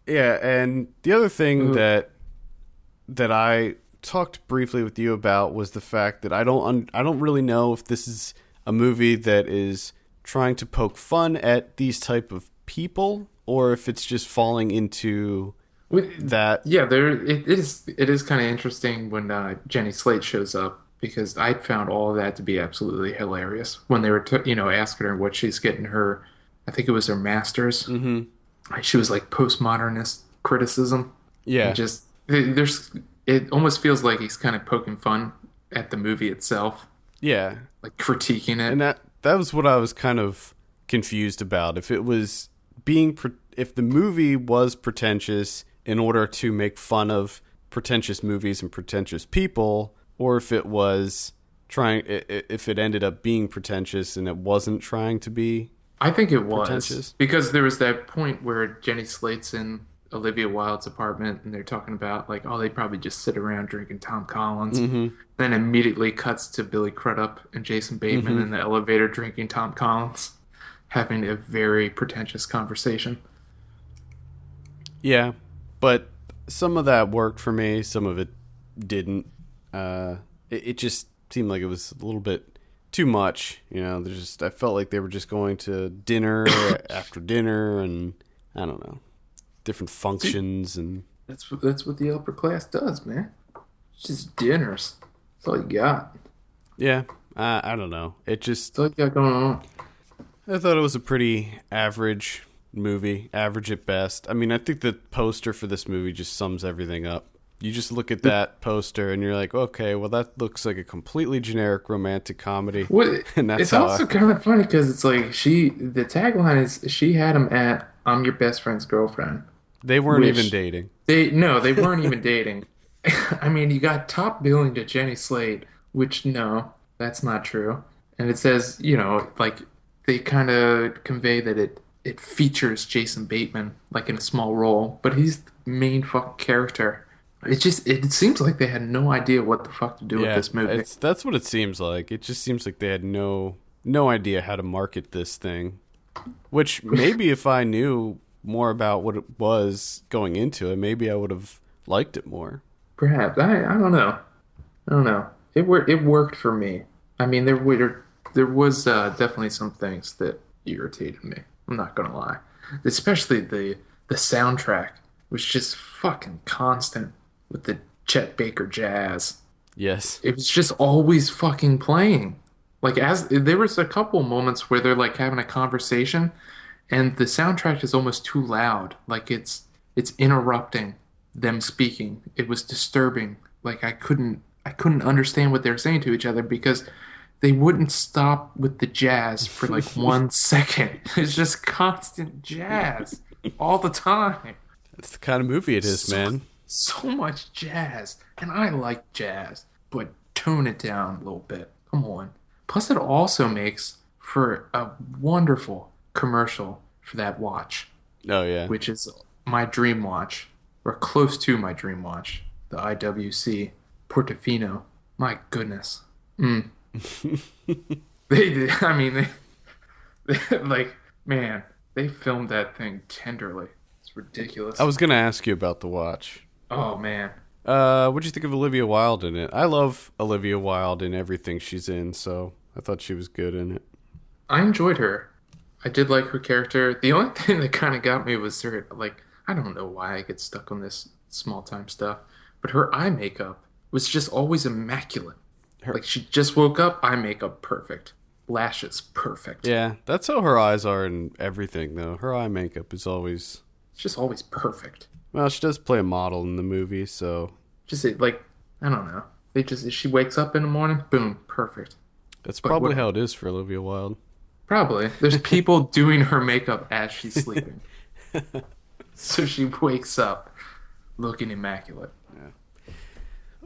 Yeah, and the other thing Ugh. that I talked briefly with you about was the fact that I don't really know if this is a movie that is trying to poke fun at these type of people or if it's just falling into that. Yeah, it is kind of interesting when Jenny Slate shows up because I found all of that to be absolutely hilarious when they were asking her what she's getting her. I think it was her master's. Mhm. She was like postmodernist criticism. Yeah. And just it almost feels like he's kind of poking fun at the movie itself, Yeah. like critiquing it. And that was what I was kind of confused about. If it was if the movie was pretentious in order to make fun of pretentious movies and pretentious people, or if it was if it ended up being pretentious and it wasn't trying to be I think it was pretentious. because there was that point where Jenny Slate's in Olivia Wilde's apartment and they're talking about like, oh, they probably just sit around drinking Tom Collins. Mm-hmm. Then immediately cuts to Billy Crudup and Jason Bateman Mm-hmm. in the elevator drinking Tom Collins, having a very pretentious conversation. Yeah, but some of that worked for me. Some of it didn't. It just seemed like it was a little bit too much. I felt like they were just going to dinner after dinner, and I don't know, different functions, and That's what the upper class does, man. It's just dinners. That's all you got. yeah, I don't know. That's all you got going on. I thought it was a pretty average movie, average at best. I mean, I think the poster for this movie just sums everything up. You just look at that poster and you're like, okay, well, that looks like a completely generic romantic comedy. What? And that's It's how also kind of funny because it's like the tagline is she had him at "I'm your best friend's girlfriend." they weren't Which even dating. they weren't even dating. I mean, you got top billing to Jenny Slate, which no, that's not true. And it says, like they kind of convey that it features Jason Bateman like in a small role, but he's the main fucking character. It seems like they had no idea what the fuck to do with Yeah, this movie. that's what it seems like. It just seems like they had no idea how to market this thing. Which maybe if I knew more about what it was going into it, maybe I would have liked it more. Perhaps I don't know. I don't know. It worked for me. I mean, there was definitely some things that irritated me. I'm not gonna lie, especially the soundtrack was just fucking constant with the Chet Baker jazz. Yes. It was just always fucking playing. Like as there was a couple moments where they're like having a conversation, and the soundtrack is almost too loud. Like it's interrupting them speaking. It was disturbing. Like I couldn't understand what they were saying to each other because they wouldn't stop with the jazz for like 1 second. It's just constant jazz all the time. That's the kind of movie it is, So, man. so much jazz. And I like jazz, but tone it down a little bit. Come on. Plus, it also makes for a wonderful commercial for that watch, Oh yeah. which is my dream watch, or close to my dream watch, the IWC Portofino. My goodness. Mm. I mean, like, man, they filmed that thing tenderly. It's ridiculous. I was gonna ask you about the watch. Oh, man. What'd you think of Olivia Wilde in it? I love Olivia Wilde in everything she's in, so I thought she was good in it. I enjoyed her. I did like her character. The only thing that kind of got me was her, like, I don't know why I get stuck on this small time stuff, but her eye makeup was just always immaculate. Her, Like, she just woke up, eye makeup perfect. Lashes perfect. yeah, that's how her eyes are in everything, though. Her eye makeup is always. It's just always perfect. Well, she does play a model in the movie, so Just like, I don't know. They just, she wakes up in the morning, boom, perfect. that's But probably what- how it is for Olivia Wilde. Probably. There's people doing her makeup as she's sleeping. So she wakes up looking immaculate.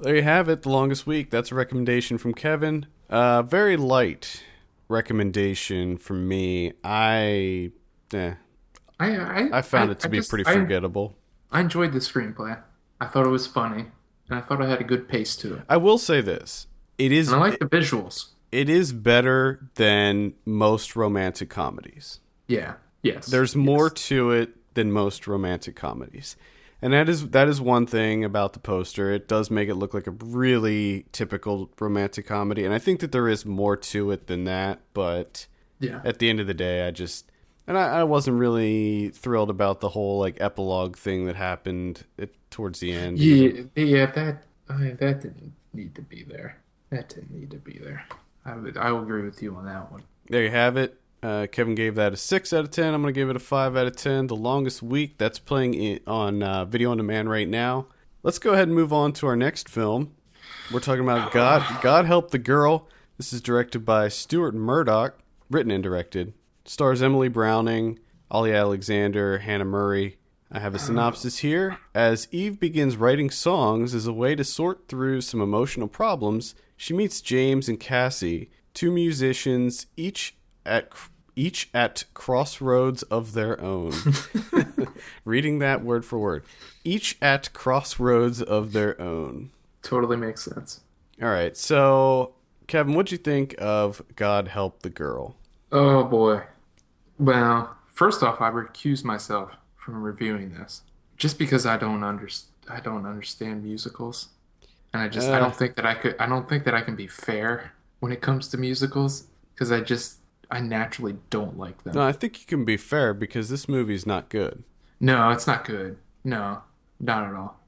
There you have it, The Longest Week. That's a recommendation from Kevin. Very light recommendation from me. I found it to be pretty forgettable. I enjoyed the screenplay. I thought it was funny, and I thought it had a good pace to it. I will say this. It is And I like the visuals. it is better than most romantic comedies. Yeah. Yes. There's more to it than most romantic comedies. And that is one thing about the poster. It does make it look like a really typical romantic comedy, and I think that there is more to it than that, but Yeah. at the end of the day, I wasn't really thrilled about the whole like epilogue thing that happened towards the end. Yeah. That didn't need to be there. That didn't need to be there. I will agree with you on that one. There you have it. Kevin gave that a 6 out of 10. I'm going to give it a 5 out of 10. The Longest Week, that's playing on video on demand right now. Let's go ahead and move on to our next film. We're talking about God Help the Girl. This is directed by Stuart Murdoch, written and directed. Stars Emily Browning, Ollie Alexander, Hannah Murray. I have a synopsis here. As Eve begins writing songs as a way to sort through some emotional problems, she meets James and Cassie, two musicians, each at crossroads of their own. Reading that word for word. Each at crossroads of their own. Totally makes sense. All right, so Kevin, what'd you think of God Help the Girl? Oh boy. Well, first off, I recuse myself from reviewing this just because I don't understand musicals, and I don't think that I can be fair when it comes to musicals because I naturally don't like them. No, I think you can be fair because this movie's not good. No, it's not good. No, not at all.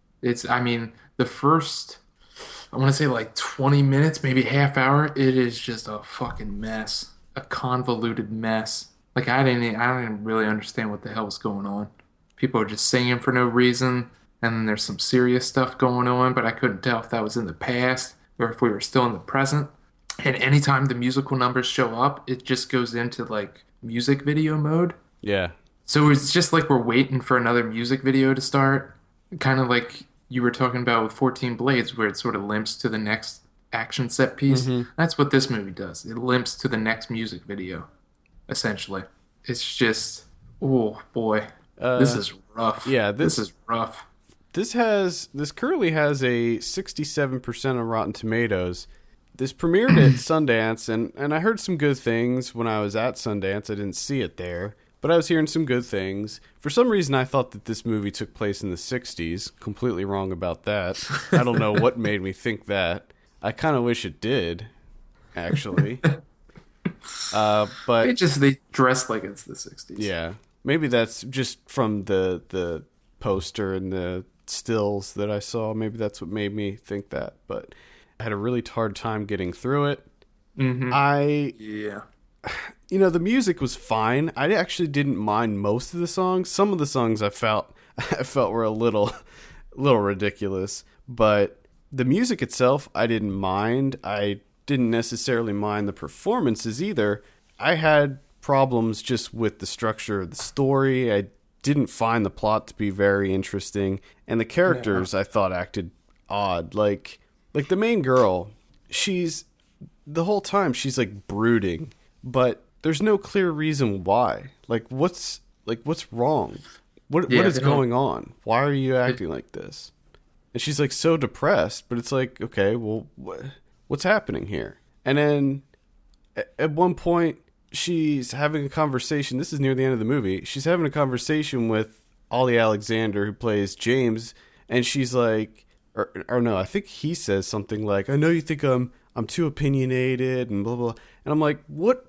I mean, the first, I want to say like 20 minutes, maybe half hour, it is just a fucking mess. A convoluted mess. Like, I didn't really understand what the hell was going on. People are just singing for no reason, and then there's some serious stuff going on, but I couldn't tell if that was in the past or if we were still in the present. And anytime the musical numbers show up, it just goes into like music video mode. Yeah. So it's just like we're waiting for another music video to start. Kind of like you were talking about with 14 Blades, where it sort of limps to the next action set piece. Mm-hmm. That's what this movie does. It limps to the next music video, essentially. It's just, oh boy, this is rough. Yeah, this is rough. This currently has a 67% on Rotten Tomatoes. This premiered at Sundance, and I heard some good things when I was at Sundance. I didn't see it there, but I was hearing some good things. For some reason, I thought that this movie took place in the 60s. Completely wrong about that. I don't know what made me think that. I kind of wish it did, actually. But They dress like it's the 60s. yeah, maybe that's just from the poster and the stills that I saw. Maybe that's what made me think that. But I had a really hard time getting through it. Mm-hmm. Yeah. The music was fine. I actually didn't mind most of the songs. Some of the songs I felt were a little ridiculous, but the music itself I didn't mind. I didn't necessarily mind the performances either. I had problems just with the structure of the story. I didn't find the plot to be very interesting, and the characters I thought acted odd. Like the main girl, she's the whole time she's like brooding, but there's no clear reason why. What's wrong? What is going on? Why are you acting like this? And she's like so depressed, but it's like, okay, well, what's happening here? And then at one point, she's having a conversation. This is near the end of the movie. She's having a conversation with Ollie Alexander, who plays James, and she's like, or no, I think he says something like, "I know you think I'm too opinionated," and blah blah. And I'm like, what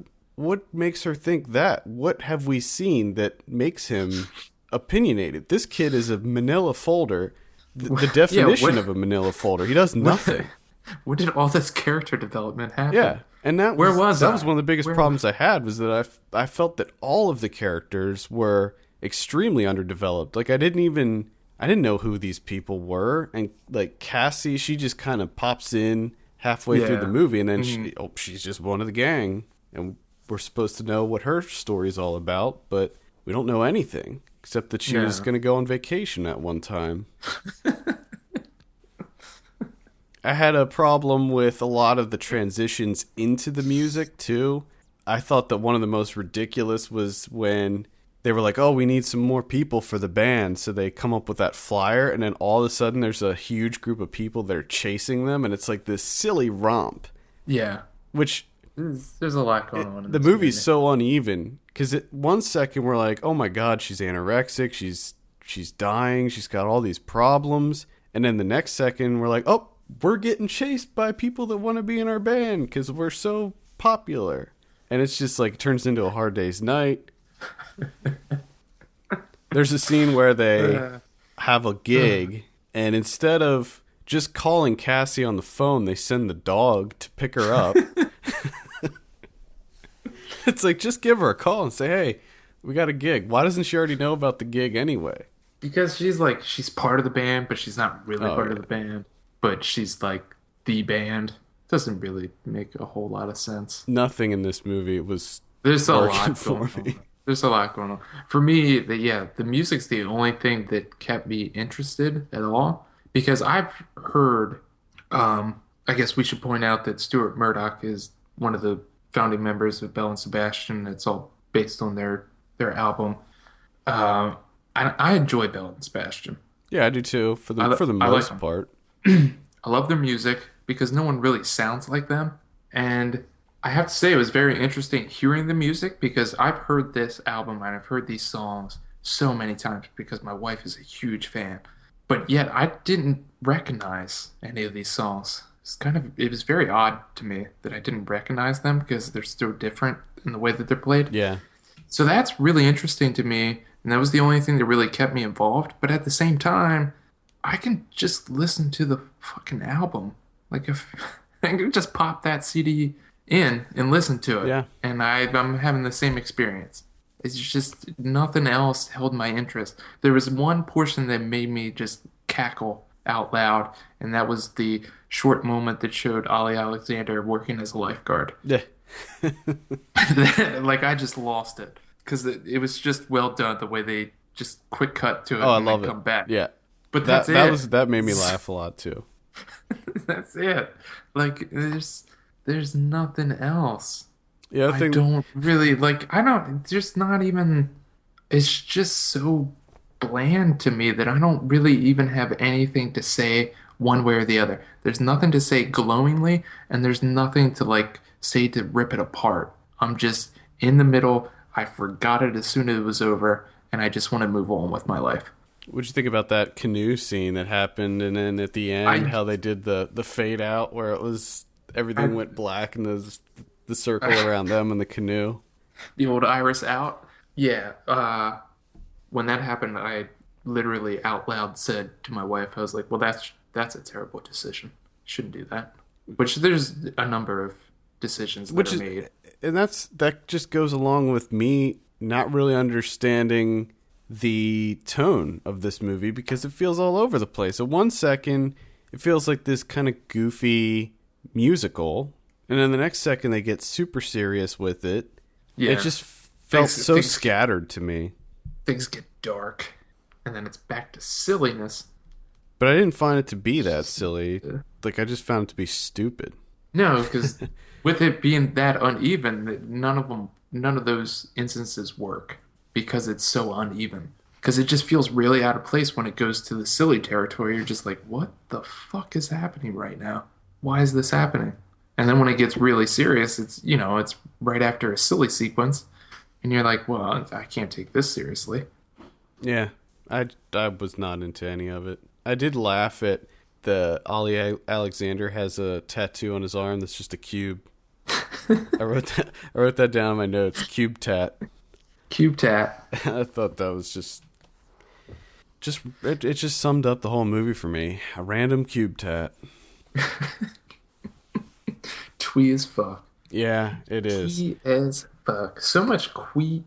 makes her think that? What have we seen that makes him opinionated? This kid is a manila folder. The definition of a manila folder. He does nothing. When did all this character development happen? Yeah, and that was one of the biggest problems I I had, was that I felt that all of the characters were extremely underdeveloped. Like I didn't know who these people were, and like Cassie, she just kind of pops in halfway through the movie, and then she's just one of the gang, and we're supposed to know what her story's all about, but we don't know anything except that she was going to go on vacation at one time. I had a problem with a lot of the transitions into the music, too. I thought that one of the most ridiculous was when they were like, oh, we need some more people for the band. So they come up with that flyer, and then all of a sudden there's a huge group of people that are chasing them, and it's like this silly romp. Yeah. Which... There's a lot going on in the movie's so uneven, because one second we're like, oh my God, she's anorexic, she's dying, she's got all these problems. And then the next second we're like, oh, we're getting chased by people that want to be in our band because we're so popular. And it's just like, turns into A Hard Day's Night. There's a scene where they have a gig, and instead of just calling Cassie on the phone, they send the dog to pick her up. It's like, just give her a call and say, hey, we got a gig. Why doesn't she already know about the gig anyway? Because she's part of the band, but she's not really part of the band. But she's like the band. Doesn't really make a whole lot of sense. Nothing in this movie was There's a lot for going me. on. There's a lot going on. For me, the music's the only thing that kept me interested at all. Because I've heard, I guess we should point out that Stuart Murdoch is one of the founding members of Belle and Sebastian. It's all based on their album. I enjoy Belle and Sebastian. Yeah, I do too, for the most part. I love their music because no one really sounds like them. And I have to say, it was very interesting hearing the music, because I've heard this album and I've heard these songs so many times because my wife is a huge fan. But yet I didn't recognize any of these songs. It was very odd to me that I didn't recognize them because they're so different in the way that they're played. Yeah. So that's really interesting to me, and that was the only thing that really kept me involved. But at the same time, I can just listen to the fucking album. Like, if I can just pop that CD in and listen to it, and I'm having the same experience. It's just nothing else held my interest. There was one portion that made me just cackle out loud, and that was the short moment that showed Ollie Alexander working as a lifeguard. Yeah. Like, I just lost it because it was just well done, the way they just quick cut to it and I love come back. Yeah. But that made me laugh a lot too. That's it. Like, there's nothing else. Yeah, I don't really there's not even, it's just so bland to me that I don't really even have anything to say one way or the other. There's nothing to say glowingly, and there's nothing to say to rip it apart. I'm just in the middle. I forgot it as soon as it was over, and I just want to move on with my life. What'd you think about that canoe scene that happened, and then at the end, how they did the fade out where it was everything went black and the circle around them and the canoe? The old iris out? Yeah. When that happened, I literally out loud said to my wife, I was like, well, that's a terrible decision. Shouldn't do that. Which there's a number of decisions that are made. And that just goes along with me not really understanding the tone of this movie, because it feels all over the place. At one second, it feels like this kind of goofy musical, And then the next second they get super serious with it. Yeah. It just felt so Things scattered to me. things get dark, and then it's back to silliness. But I didn't find it to be that silly. Like, I just found it to be stupid. No, because with it being that uneven, none of those instances work because it's so uneven. Because it just feels really out of place when it goes to the silly territory. You're just like, what the fuck is happening right now? Why is this happening? And then when it gets really serious, it's right after a silly sequence, and you're like, well, I can't take this seriously. Yeah, I was not into any of it. I did laugh at the Ollie Alexander has a tattoo on his arm that's just a cube. I wrote that down in my notes. Cube tat. Cube tat. I thought that was just it just summed up the whole movie for me. A random cube tat. Twee as fuck. Yeah, it is. Twee as fuck. So much quirk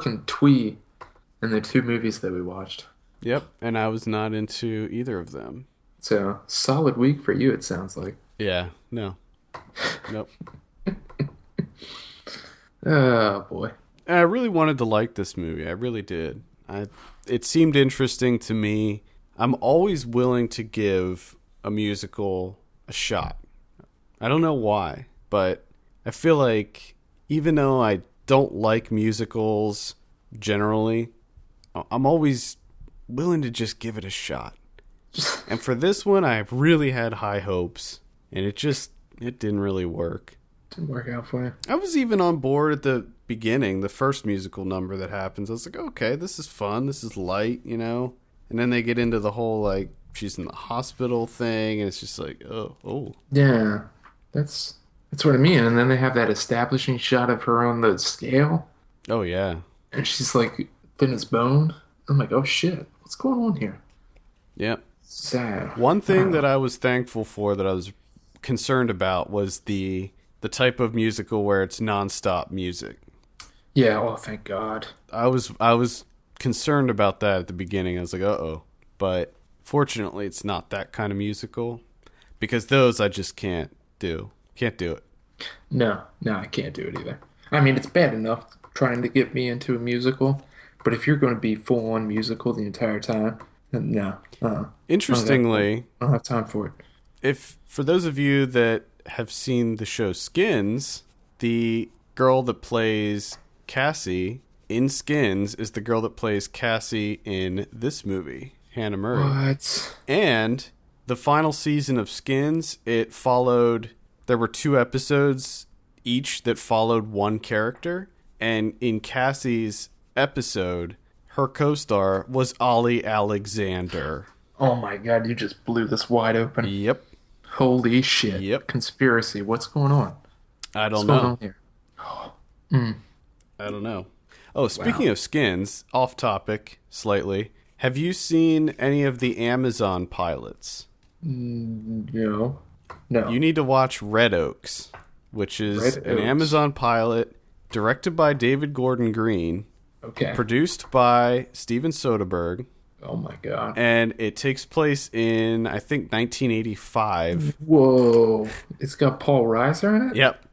and twee in the 2 movies that we watched. Yep, and I was not into either of them. So, solid week for you, it sounds like. Yeah, no. Nope. Oh, boy. I really wanted to like this movie. I really did. It seemed interesting to me. I'm always willing to give a musical a shot. I don't know why, but I feel like even though I don't like musicals generally, I'm always willing to just give it a shot. And for this one, I really had high hopes, and it didn't really work. Didn't work out for you. I was even on board at the beginning, the first musical number that happens. I was like, okay, this is fun. This is light, And then they get into the whole, like, she's in the hospital thing, and it's just like, oh. Yeah, that's what I mean. And then they have that establishing shot of her on the scale. Oh, yeah. And she's, like, thin as bone. I'm like, oh, shit. What's going on here? Yep. Sad. One thing that I was thankful for that I was concerned about was the type of musical where it's nonstop music. Yeah, oh, thank God. I was concerned about that at the beginning. I was like, uh-oh. But fortunately, it's not that kind of musical, because those I just can't do. Can't do it. No, I can't do it either. I mean, it's bad enough trying to get me into a musical, but if you're going to be full-on musical the entire time, then no. Interestingly, I don't have time for it. If for those of you that have seen the show Skins, the girl that plays Cassie in Skins is the girl that plays Cassie in this movie, Hannah Murray. What? And the final season of Skins, there were 2 episodes each that followed one character, and in Cassie's episode, her co-star was Ollie Alexander. Oh my God, you just blew this wide open. Yep. Holy shit. Yep. Conspiracy. What's going on? I don't What's know. going on here? I don't know. Oh, speaking of Skins, off topic slightly, have you seen any of the Amazon pilots? No. You need to watch Red Oaks, which is Red an Oaks. Amazon pilot directed by David Gordon Green, Okay. produced by Steven Soderbergh, Oh my God. and it takes place in, I think, 1985. Whoa. It's got Paul Reiser in it? Yep.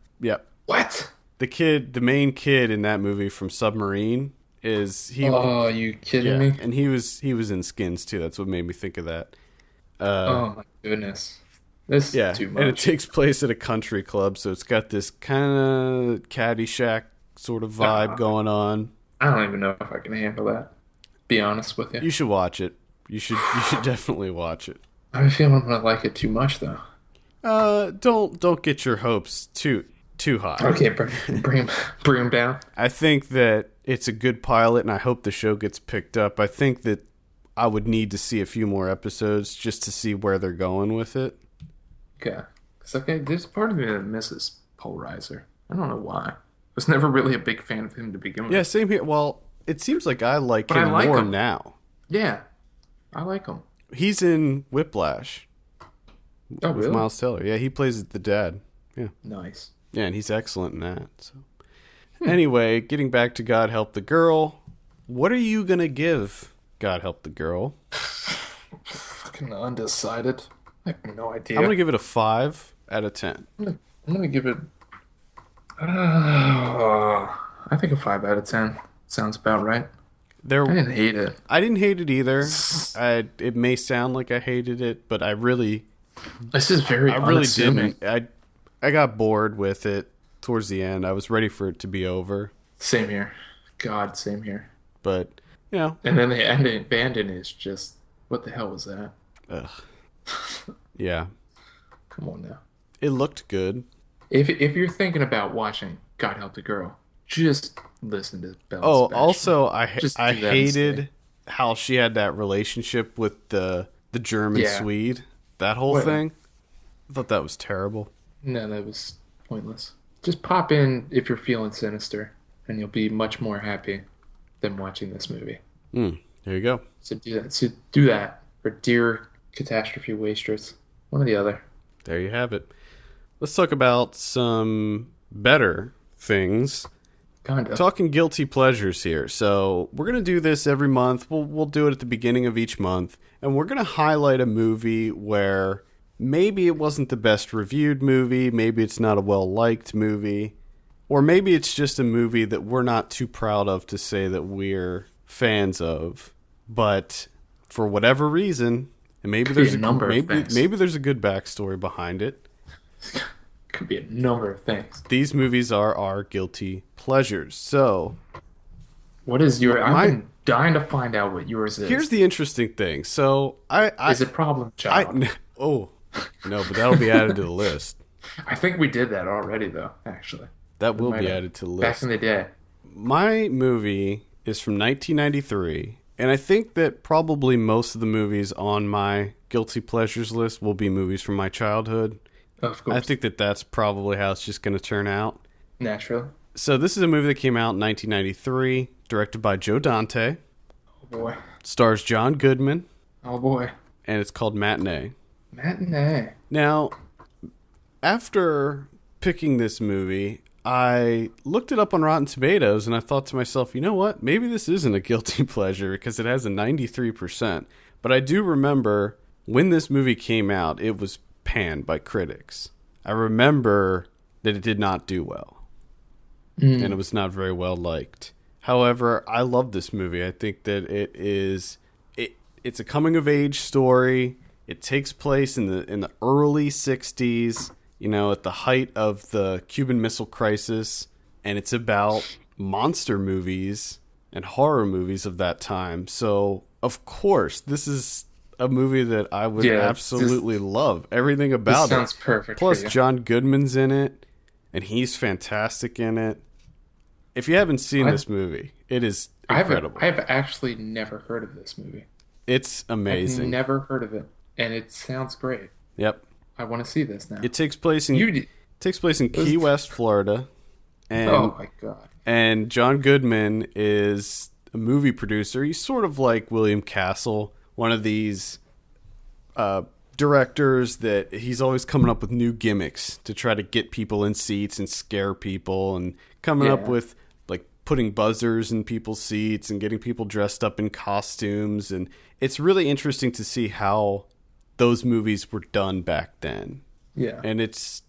What? The main kid in that movie from Submarine Oh, you kidding me? and he was in Skins too. That's what made me think of that. Oh my goodness. This is too much. And it takes place at a country club, so it's got this kind of Caddyshack sort of vibe going on. I don't even know if I can handle that. Be honest with you. You should watch it. You should definitely watch it. I have a feeling I'm gonna like it too much though. Don't get your hopes too high. Okay, bring him down. I think that it's a good pilot, and I hope the show gets picked up. I think that I would need to see a few more episodes just to see where they're going with it. Okay. It's okay. There's a part of me that misses Paul Reiser. I don't know why. I was never really a big fan of him to begin with. Yeah, same here. Well, it seems like I like But him I like more him. now. Yeah. I like him. He's in Whiplash Oh, with really? Miles Teller. Yeah, he plays the dad. Yeah. Nice. Yeah, and he's excellent in that. So, anyway, getting back to God Help the Girl, what are you gonna give God Help the Girl? Fucking undecided. I have no idea. I'm gonna give it a 5 out of 10? I'm gonna give it. I think a 5 out of 10 sounds about right. I There, didn't hate it. I didn't hate it either. It may sound like I hated it, but This is very I really unassuming. didn't. I got bored with it towards the end. I was ready for it to be over, Same here. God, same here. but you know, And then the ending, abandon is just, what the hell was that? ugh, yeah, Come on now. it looked good. If you're thinking about watching God Help the Girl, just listen to Belle and Oh, Sebastian. also, Just I do that instead. hated how she had that relationship with the German Yeah. Swede. That whole What? thing. I thought that was terrible. No, that was pointless. Just pop in if you're feeling sinister, and you'll be much more happy than watching this movie. There you go. So do that. So do that. Or Dear Catastrophe Waitress. One or the other. There you have it. Let's talk about some better things. Kinda. Talking guilty pleasures here. So we're gonna do this every month. We'll do it at the beginning of each month, and we're gonna highlight a movie where maybe it wasn't the best reviewed movie, maybe it's not a well liked movie, or maybe it's just a movie that we're not too proud of to say that we're fans of. But for whatever reason, and maybe Could be there's a number of maybe things. maybe there's a good backstory behind it. Could be a number of things. These movies are our guilty pleasures. So What is your? I've My- been dying to find out what yours is. here's the interesting thing. So Is it Problem I Child? oh no, but that'll be added to the list. I think we did that already, though. Actually, That will might be have. added to the back list. in the day. My movie is from 1993, and I think that probably most of the movies on my guilty pleasures list will be movies from my childhood. Of course, I think that that's probably how it's just going to turn out. naturally. So this is a movie that came out in 1993, directed by Joe Dante, Oh boy. stars John Goodman, Oh boy. and it's called Matinee. Matinee. Now, after picking this movie, I looked it up on Rotten Tomatoes and I thought to myself, you know what? Maybe this isn't a guilty pleasure because it has a 93%. But I do remember when this movie came out, it was panned by critics. I remember that it did not do well and it was not very well liked. However, I love this movie. I think that it's a coming of age story. It takes place in the early 60s, you know, at the height of the Cuban Missile Crisis, and it's about monster movies and horror movies of that time. So, of course, this is a movie that I would Yeah, absolutely love. Everything This about sounds it. perfect Plus, for you. John Goodman's in it, and he's fantastic in it. If you haven't seen this movie, it is incredible. I've actually never heard of this movie. It's I've amazing. never heard of it, and it sounds great. Yep. I want to see this now. It takes place in You. Key West, Florida, and Oh my god. and John Goodman is a movie producer. He's sort of like William Castle, one of these directors that he's always coming up with new gimmicks to try to get people in seats and scare people, and coming up Yeah. with like putting buzzers in people's seats and getting people dressed up in costumes. And it's really interesting to see how those movies were done back then. Yeah. And it's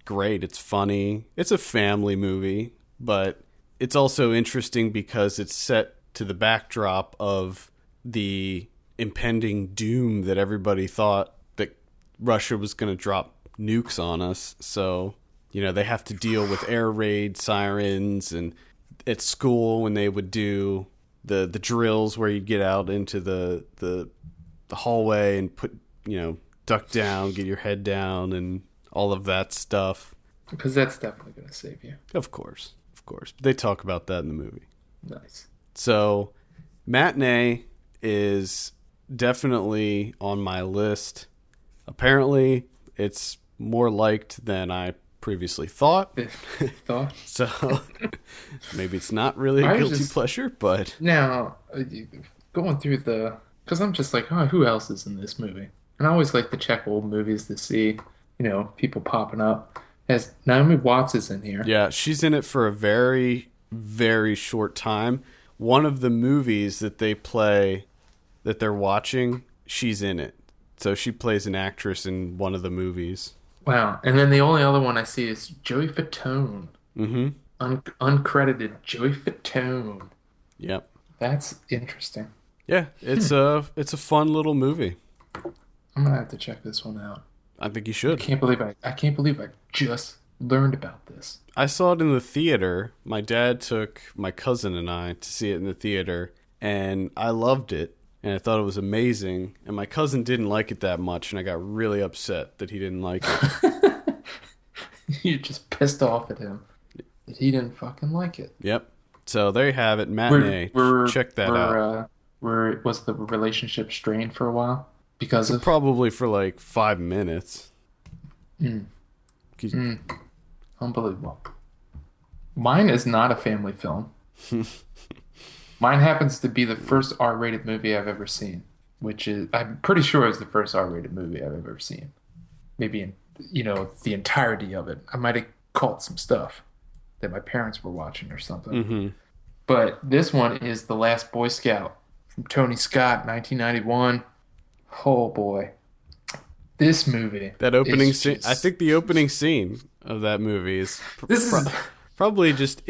great. It's funny. It's a family movie, but it's also interesting because it's set to the backdrop of the impending doom that everybody thought that Russia was going to drop nukes on us. So, you know, they have to deal with air raid sirens, and at school when they would do the drills where you'd get out into the hallway and put, you know, duck down, get your head down, and all of that stuff. Because that's definitely going to save you. Of course. But they talk about that in the movie. Nice. So, Matinee is definitely on my list. Apparently, it's more liked than I previously thought. Thought? So, maybe it's not really a I was guilty just- pleasure, but Now, going through because I'm just like, oh, who else is in this movie? And I always like to check old movies to see, people popping up. As Naomi Watts is in here. yeah, she's in it for a very, very short time. One of the movies that they play, that they're watching, she's in it. So she plays an actress in one of the movies. Wow. And then the only other one I see is Joey Fatone. Mm-hmm. Uncredited Joey Fatone. Yep. That's interesting. Yeah, it's a fun little movie. I'm gonna have to check this one out. I think you should. I can't believe I just learned about this. I saw it in the theater. My dad took my cousin and I to see it in the theater, and I loved it, and I thought it was amazing. And my cousin didn't like it that much, and I got really upset that he didn't like it. You're just pissed off at him that he didn't fucking like it. Yep. So there you have it, Matinee. Check that out. Was the relationship strained for a while because of? Probably for like 5 minutes. Unbelievable. Mine is not a family film. Mine happens to be the first R-rated movie I've ever seen, which is, I'm pretty sure it's the first R-rated movie I've ever seen. Maybe in, the entirety of it. I might have caught some stuff that my parents were watching or something. Mm-hmm. But this one is The Last Boy Scout from Tony Scott, 1991. Oh boy. This movie. That opening is scene. just- I think the opening scene of that movie is This is probably just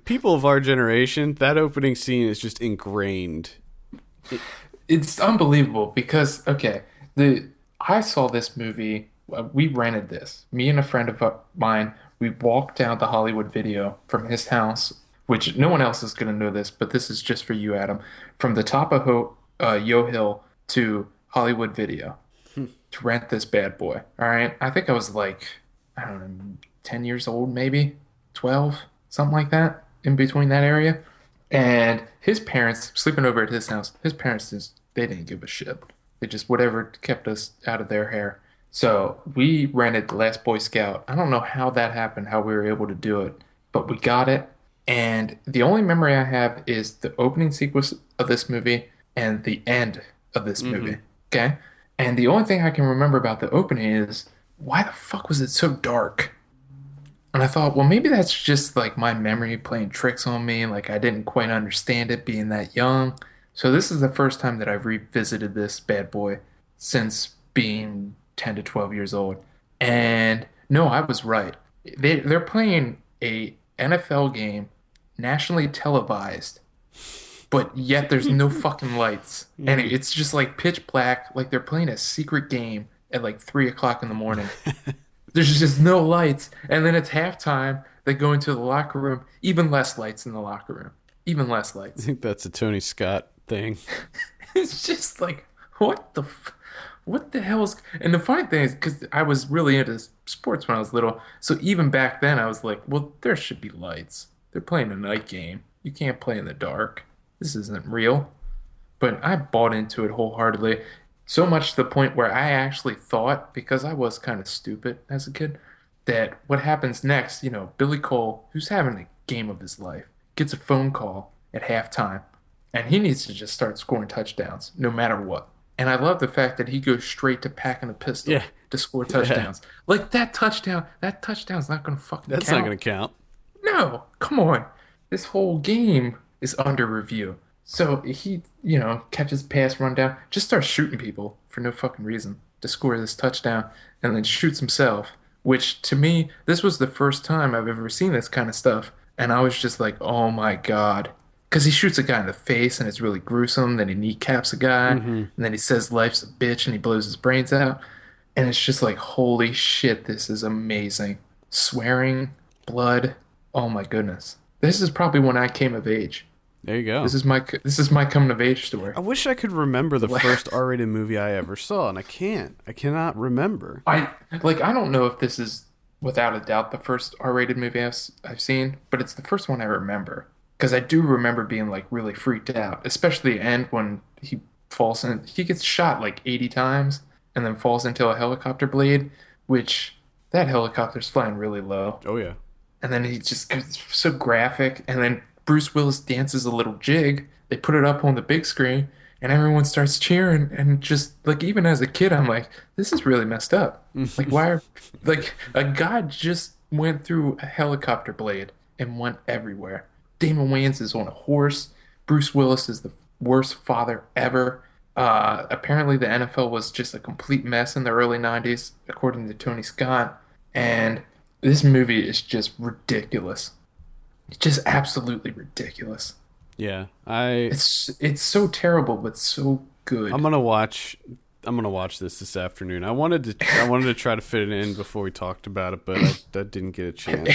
people of our generation. That opening scene is just ingrained. it's unbelievable because I saw this movie. We rented this. Me and a friend of mine. We walked down to Hollywood Video from his house, which no one else is going to know this, but this is just for you, Adam. From the top of Yo Hill to Hollywood Video to rent this bad boy. All right. I think I was like, I don't know, 10 years old, maybe 12, something like that, in between that area. And his parents, sleeping over at his house, his parents they didn't give a shit. They just, whatever kept us out of their hair. So we rented The Last Boy Scout. I don't know how that happened, how we were able to do it, but we got it. And the only memory I have is the opening sequence of this movie and the end of this movie. Okay? And the only thing I can remember about the opening is, why the fuck was it so dark? And I thought, well, maybe that's just like my memory playing tricks on me. Like I didn't quite understand it being that young. So this is the first time that I've revisited this bad boy since being 10 to 12 years old. And no, I was right. They're playing a NFL game, nationally televised, but yet there's no fucking lights. And it's just like pitch black, like they're playing a secret game at like 3 o'clock in the morning. There's just no lights. And then it's halftime. They go into the locker room. Even less lights in the locker room. Even less I lights. think that's a Tony Scott thing. It's just like, what the hell is... And the funny thing is, because I was really into sports when I was little, so even back then I was like, well, there should be lights. They're playing a night game. You can't play in the dark. This isn't real. But I bought into it wholeheartedly. So much to the point where I actually thought, because I was kind of stupid as a kid, that what happens next, Billy Cole, who's having a game of his life, gets a phone call at halftime, and he needs to just start scoring touchdowns, no matter what. And I love the fact that he goes straight to packing a pistol to score touchdowns. Like that touchdown's not going to fucking That's count. not going to count. No, come on. This whole game is under review. So he, catches pass, run down, just starts shooting people for no fucking reason to score this touchdown, and then shoots himself, which to me, this was the first time I've ever seen this kind of stuff. And I was just like, oh my God. Because he shoots a guy in the face and it's really gruesome. Then he kneecaps a guy, and then he says life's a bitch and he blows his brains out. And it's just like, holy shit, this is amazing. Swearing, blood, oh my goodness. This is probably when I came of age. There you go. This is my coming of age story. I wish I could remember the first R-rated movie I ever saw, and I can't. I cannot remember. I don't know if this is without a doubt the first R-rated movie I've seen, but it's the first one I remember because I do remember being like really freaked out, especially the end when he falls in. He gets shot like 80 times and then falls into a helicopter blade, which that helicopter's flying really low. Oh yeah. And then he just goes so graphic, and then Bruce Willis dances a little jig. They put it up on the big screen, and everyone starts cheering. And just like, even as a kid, I'm like, this is really messed up. Like, like a guy just went through a helicopter blade and went everywhere. Damon Wayans is on a horse. Bruce Willis is the worst father ever. Apparently, the NFL was just a complete mess in the early 90s, according to Tony Scott. And this movie is just ridiculous. It's just absolutely ridiculous. Yeah, It's so terrible, but so good. I'm gonna watch this afternoon. I wanted to try to fit it in before we talked about it, but I didn't get a chance.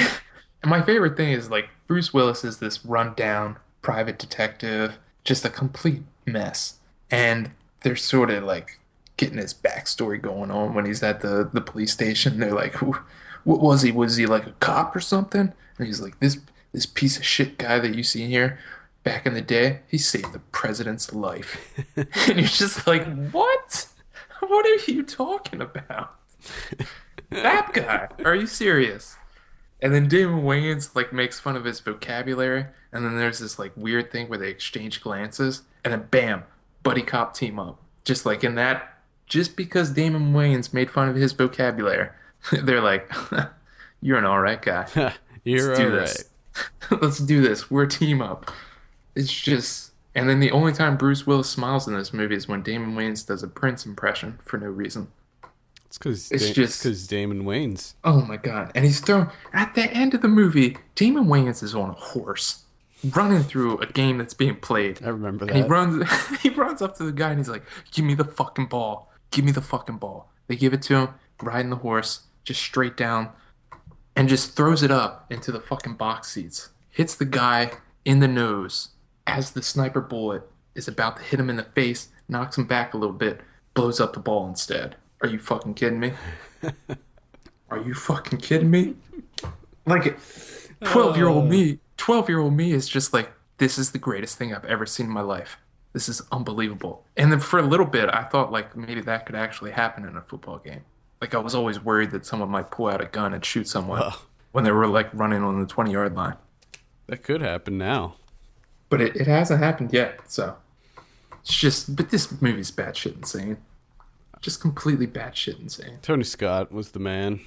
And my favorite thing is like Bruce Willis is this rundown private detective, just a complete mess. And they're sort of like getting his backstory going on when he's at the police station. They're like, what was he? Was he like a cop or something? And he's like, this piece of shit guy that you see here, back in the day, he saved the president's life. And you're just like, what? What are you talking about? That guy? Are you serious? And then Damon Wayans like makes fun of his vocabulary, and then there's this like weird thing where they exchange glances, and then bam, buddy cop team up. Just like in that, just because Damon Wayans made fun of his vocabulary, they're like, "You're an all right guy. You're Let's do all this. right. Let's do this. We're a team up." It's just, and then the only time Bruce Willis smiles in this movie is when Damon Wayans does a Prince impression for no reason. It's just because Damon Wayans. Oh my God. And he's thrown at the end of the movie, Damon Wayans is on a horse running through a game that's being played. I remember And he that. runs he runs up to the guy and he's like, "Give me the fucking ball. Give me the fucking ball." They give it to him, riding the horse, just straight down, and just throws it up into the fucking box seats. Hits the guy in the nose as the sniper bullet is about to hit him in the face, knocks him back a little bit, blows up the ball instead. Are you fucking kidding me? Are you fucking kidding me? Like 12-year-old me is just like, this is the greatest thing I've ever seen in my life. This is unbelievable. And then for a little bit, I thought like maybe that could actually happen in a football game. Like I was always worried that someone might pull out a gun and shoot someone when they were like running on the 20-yard line. That could happen now. But it hasn't happened yet, so it's just, but this movie's batshit insane. Just completely batshit insane. Tony Scott was the man.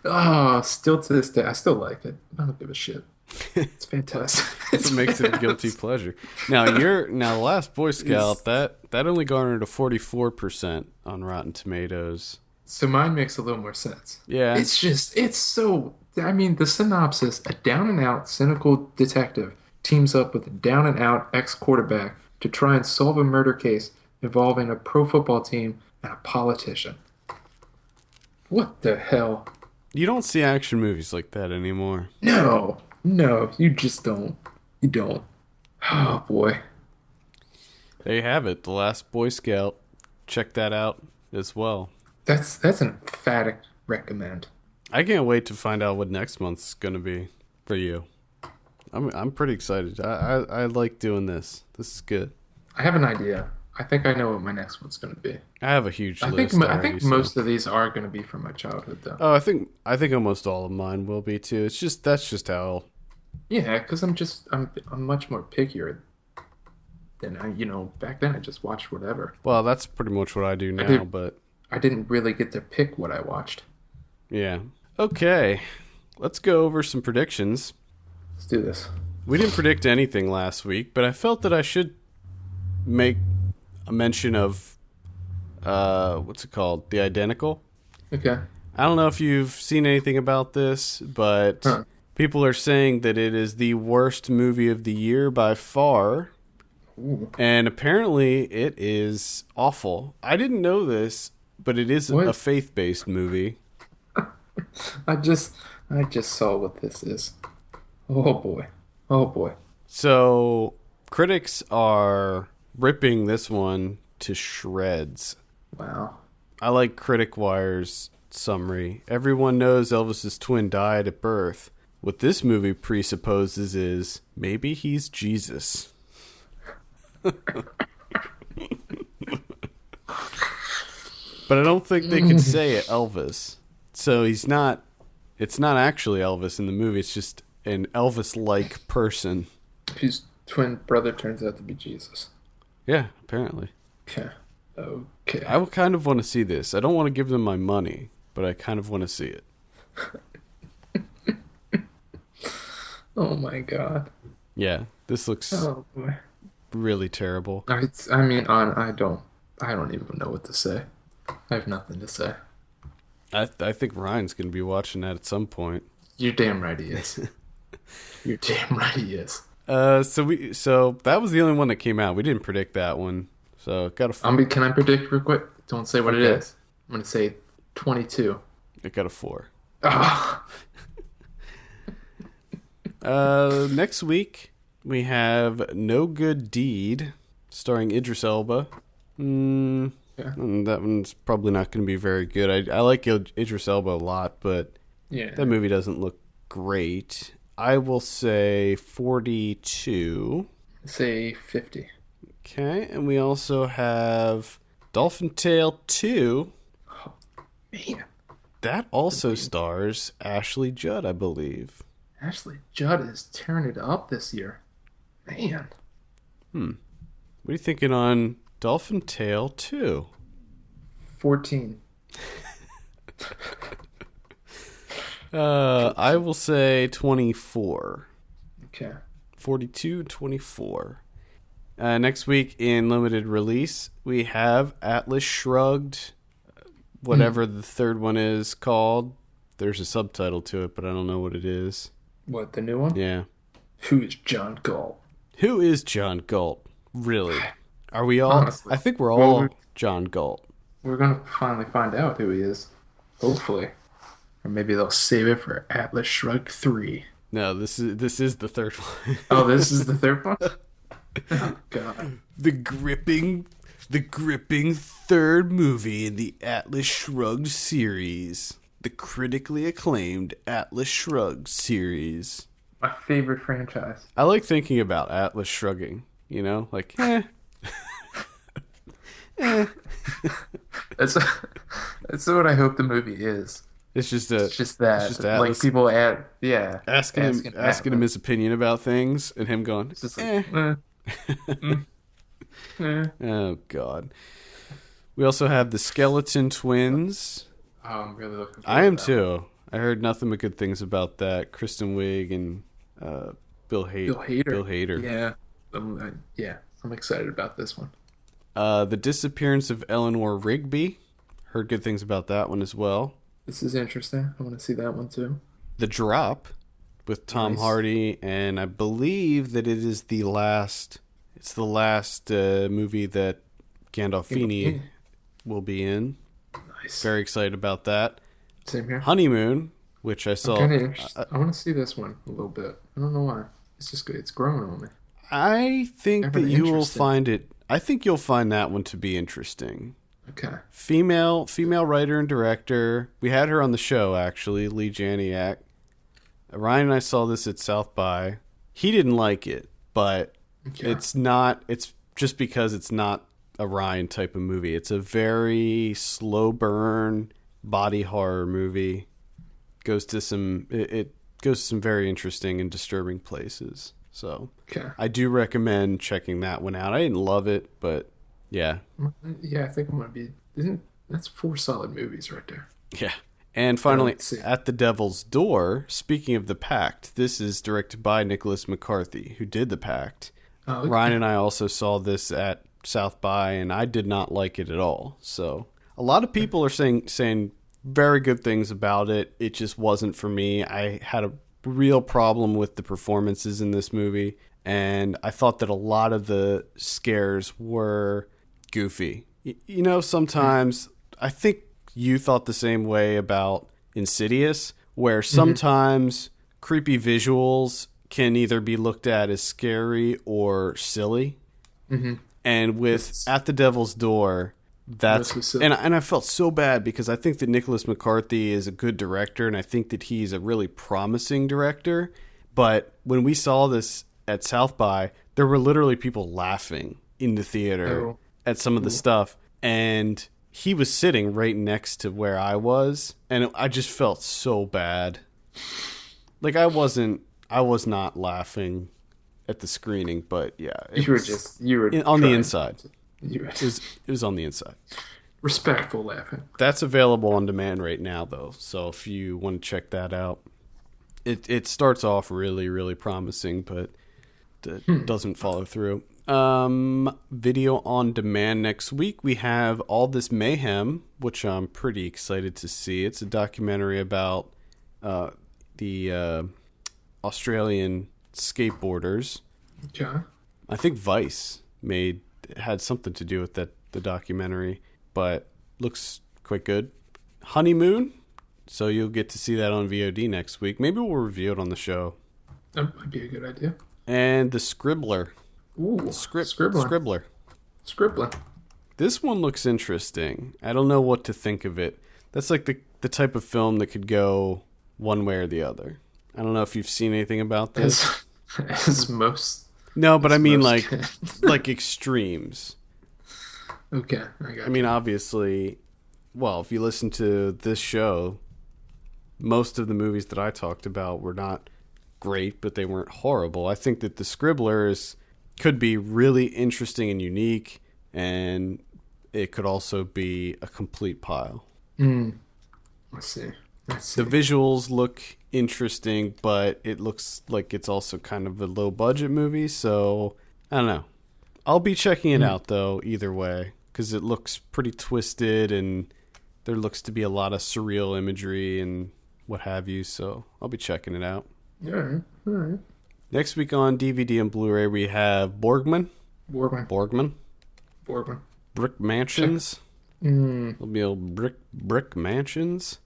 Oh, still to this day, I still like it. I don't give a shit. It's fantastic. That's what makes it a guilty pleasure. Now The Last Boy Scout, that only garnered a 44% on Rotten Tomatoes. So mine makes a little more sense. Yeah. It's so, I mean, the synopsis, a down and out cynical detective teams up with a down and out ex-quarterback to try and solve a murder case involving a pro football team and a politician. What the hell? You don't see action movies like that anymore. No, you just don't. You don't. Oh boy. There you have it, The Last Boy Scout. Check that out as well. That's an emphatic recommend. I can't wait to find out what next month's gonna be for you. I'm pretty excited. I like doing this. This is good. I have an idea. I think I know what my next one's going to be. I have a huge list. I think most of these are going to be from my childhood, though. Oh, I think almost all of mine will be too. That's just how. Yeah, because I'm much more pickier than back then I just watched whatever. Well, that's pretty much what I do now, but I didn't really get to pick what I watched. Yeah. Okay. Let's go over some predictions. Let's do this. We didn't predict anything last week, but I felt that I should make a mention of what's it called? The Identical. Okay. I don't know if you've seen anything about this, but people are saying that it is the worst movie of the year by far. Ooh. And apparently it is awful. I didn't know this, but it is a faith-based movie. I just saw what this is. Oh boy. So critics are ripping this one to shreds. Wow. I like Critic Wire's summary. Everyone knows Elvis's twin died at birth. What this movie presupposes is maybe he's Jesus. But I don't think they could say Elvis. So it's not actually Elvis in the movie. It's just an Elvis-like person. Whose twin brother turns out to be Jesus. Yeah, apparently. Okay. I would kind of want to see this. I don't want to give them my money, but I kind of want to see it. Oh my God. Yeah, this looks Oh boy. really terrible. I mean, I don't even know what to say. I have nothing to say. I think Ryan's going to be watching that at some point. You're damn right he is. You're damn right he is. So that was the only one that came out. We didn't predict that one. So got a Can I predict real quick? Don't say what it Okay. is. I'm gonna say 22. it got a 4. Ah, Next week we have No Good Deed, starring Idris Elba. yeah. That one's probably not going to be very good. I like Idris Elba a lot, but Yeah. that movie doesn't look great. I will say 42. Say 50. Okay, and we also have Dolphin Tale 2. Man, That also stars Ashley Judd, I believe. Ashley Judd is tearing it up this year. Man. What are you thinking on Dolphin Tale 2? 14. I will say 24. Okay. 42, 24. Next week in limited release, we have Atlas Shrugged, whatever the third one is called. There's a subtitle to it, but I don't know what it is. What, the new one? Yeah. Who is John Galt? Who is John Galt? Really? Are we all? Honestly. I think we're Well, all John Galt. We're gonna finally find out who he is. Hopefully. Or maybe they'll save it for Atlas Shrugged 3. No, this is the third one. Oh, this is the third one? Oh, God. The gripping third movie in the Atlas Shrugged series. The critically acclaimed Atlas Shrugged series. My favorite franchise. I like thinking about Atlas shrugging, you know? Like, That's what I hope the movie is. It's just It's just that. It's just like Atlas people add, yeah. asking him his opinion about things and him going, It's just like, Oh, God. We also have the Skeleton Twins. Oh, I'm really looking forward I am to that. too. I heard nothing but good things about that. Kristen Wiig and Bill Bill Hader. Bill Hader. Yeah. I'm excited about this one. The Disappearance of Eleanor Rigby. Heard good things about that one as well. This is interesting. I want to see that one too. The Drop with Tom Nice. Hardy, and I believe that it is the last. It's the last movie that Gandolfini will be in. Nice. Very excited about that. Same here. Honeymoon, which I saw. Kind of interested. I want to see this one a little bit. I don't know why. It's just good. It's growing on me. I think that Ever you will interesting. find it. I think you'll find that one to be interesting. Okay. Female writer and director. We had her on the show actually, Lee Janiak. Ryan and I saw this at South by. He didn't like it, but Okay. it's not. It's just because it's not a Ryan type of movie. It's a very slow burn body horror movie. It goes to some very interesting and disturbing places. So Okay. I do recommend checking that one out. I didn't love it, but yeah. Yeah, I think I'm gonna be. That's 4 solid movies right there. Yeah. And finally, let's see. At the Devil's Door, speaking of The Pact, this is directed by Nicholas McCarthy, who did The Pact. Oh, okay. Ryan and I also saw this at South by, and I did not like it at all. So a lot of people are saying very good things about it. It just wasn't for me. I had a real problem with the performances in this movie, and I thought that a lot of the scares were goofy. You know, sometimes I think you thought the same way about Insidious, where sometimes creepy visuals can either be looked at as scary or silly. And with At the Devil's Door, Mostly that's silly. and I felt so bad because I think that Nicholas McCarthy is a good director, and I think that he's a really promising director. But when we saw this at South by, there were literally people laughing in the theater Oh. at some of the stuff, and he was sitting right next to where I was, and I just felt so bad. Like I was not laughing at the screening, but yeah, it was on the trying. inside. You were It was on the inside. respectful laughing. That's available on demand right now, though. So if you want to check that out, it starts off really, really promising, but doesn't follow through. Video on demand next week. We have All This Mayhem, which I'm pretty excited to see. It's a documentary about the Australian skateboarders. Okay. I think Vice had something to do with the documentary, but looks quite good. Honeymoon, so you'll get to see that on VOD next week. Maybe we'll review it on the show. That might be a good idea. And The Scribbler. Ooh, Scribbler. This one looks interesting. I don't know what to think of it. That's like the type of film that could go one way or the other. I don't know if you've seen anything about this. As most. No, but I mean like extremes. Okay, I got I mean, obviously, well, if you listen to this show, most of the movies that I talked about were not great, but they weren't horrible. I think that The Scribblers could be really interesting and unique, and it could also be a complete pile. Let's see. The visuals look interesting, but it looks like it's also kind of a low budget movie, so I don't know. I'll be checking it out though either way, because it looks pretty twisted and there looks to be a lot of surreal imagery and what have you, so I'll be checking it out. All right. Next week on DVD and Blu-ray we have Borgman. Brick Mansions. It'll be old brick Mansions.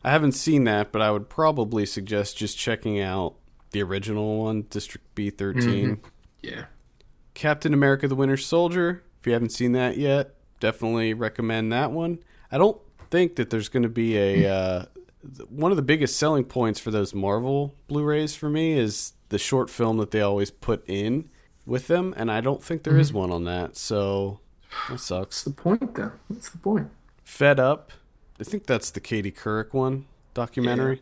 I haven't seen that, but I would probably suggest just checking out the original one, District B13. Yeah. Captain America the Winter Soldier. If you haven't seen that yet, definitely recommend that one. I don't think that there's going to be a... one of the biggest selling points for those Marvel Blu-rays for me is the short film that they always put in with them, and I don't think there is one on that, so that sucks. What's the point, then? What's the point? Fed Up. I think that's the Katie Couric one, documentary. Yeah.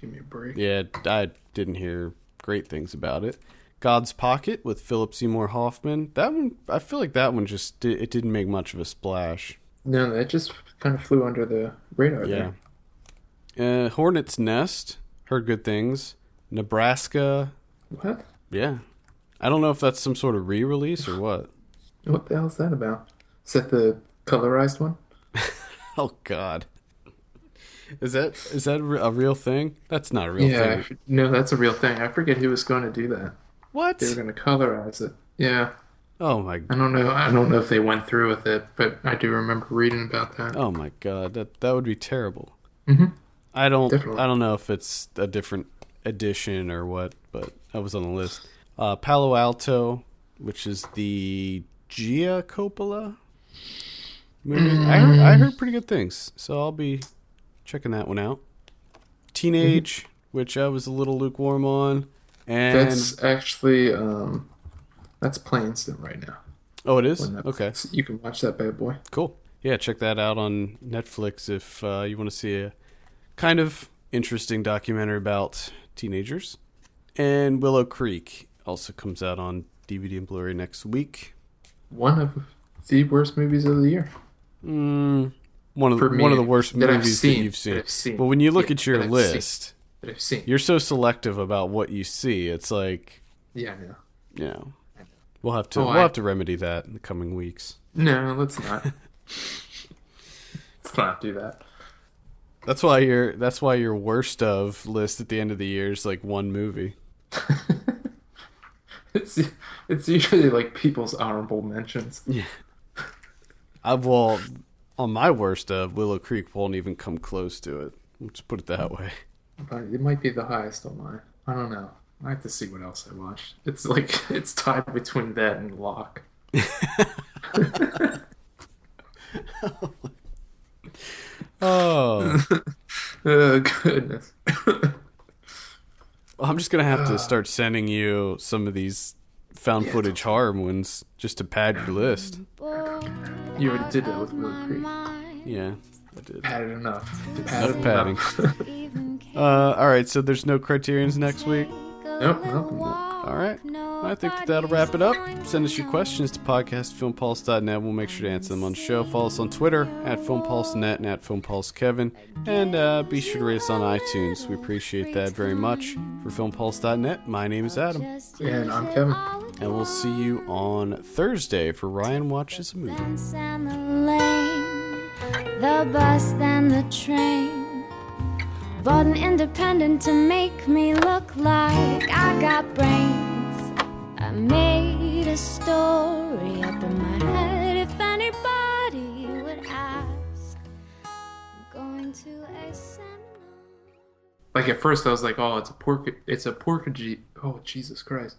Give me a break. Yeah, I didn't hear great things about it. God's Pocket with Philip Seymour Hoffman. That one, I feel like that one it didn't make much of a splash. No, that just kind of flew under the radar there. Hornet's Nest. Heard good things. Nebraska. What? Yeah. I don't know if that's some sort of re-release or what. What the hell is that about? Is that the colorized one? Oh, God. Is that a real thing? That's not a real thing. No, that's a real thing. I forget who was going to do that. What? They were going to colorize it. Yeah. Oh, my God. I don't know if they went through with it, but I do remember reading about that. Oh, my God. That would be terrible. Mm-hmm. I don't Definitely. I don't know if it's a different edition or what, but that was on the list. Palo Alto, which is the Gia Coppola movie. I heard pretty good things, so I'll be checking that one out. Teenage, which I was a little lukewarm on, and That's actually that's playing still right now. oh, it is? On Netflix. Okay, You can watch that bad boy. cool. Yeah, check that out on Netflix if you want to see a kind of interesting documentary about teenagers. And Willow Creek also comes out on DVD and Blu-ray next week. One of the worst movies of the year. One of For me, the worst that I've movies seen, that you've seen. that I've seen. But when you look Yeah, at your that I've list, That I've seen. you're so selective about what you see. It's like, Yeah, I know. you know, we'll have to remedy that in the coming weeks. No, let's not. Let's not do that. That's why your worst of list at the end of the year is like one movie. It's usually like people's honorable mentions. Yeah. Well, on my worst of, Willow Creek won't even come close to it. Let's put it that way. But it might be the highest on mine. I don't know. I have to see what else I watched. It's like it's tied between that and Locke. Oh. Oh goodness. Well, I'm just going to have to start sending you some of these found footage horror ones just to pad your list. You already did that with Willow Creek. Yeah, I did. Padded enough. Enough padding. All right, so there's no Criterions next week? Nope. All right. I think that'll wrap it up. Send us your questions to podcast@filmpulse.net. We'll make sure to answer them on the show. Follow us on Twitter @FilmPulseNet and @FilmPulseKevin. And be sure to rate us on iTunes. We appreciate that very much. For FilmPulse.net, my name is Adam. And I'm Kevin. And we'll see you on Thursday for Ryan Watches a Movie. And the lane, the bus, then the train. Bought an independent to make me look like I got brains. I made a story up in my head if anybody would ask. I'm going to a seminar. Like at first I was like, oh, it's a porky. Oh, Jesus Christ.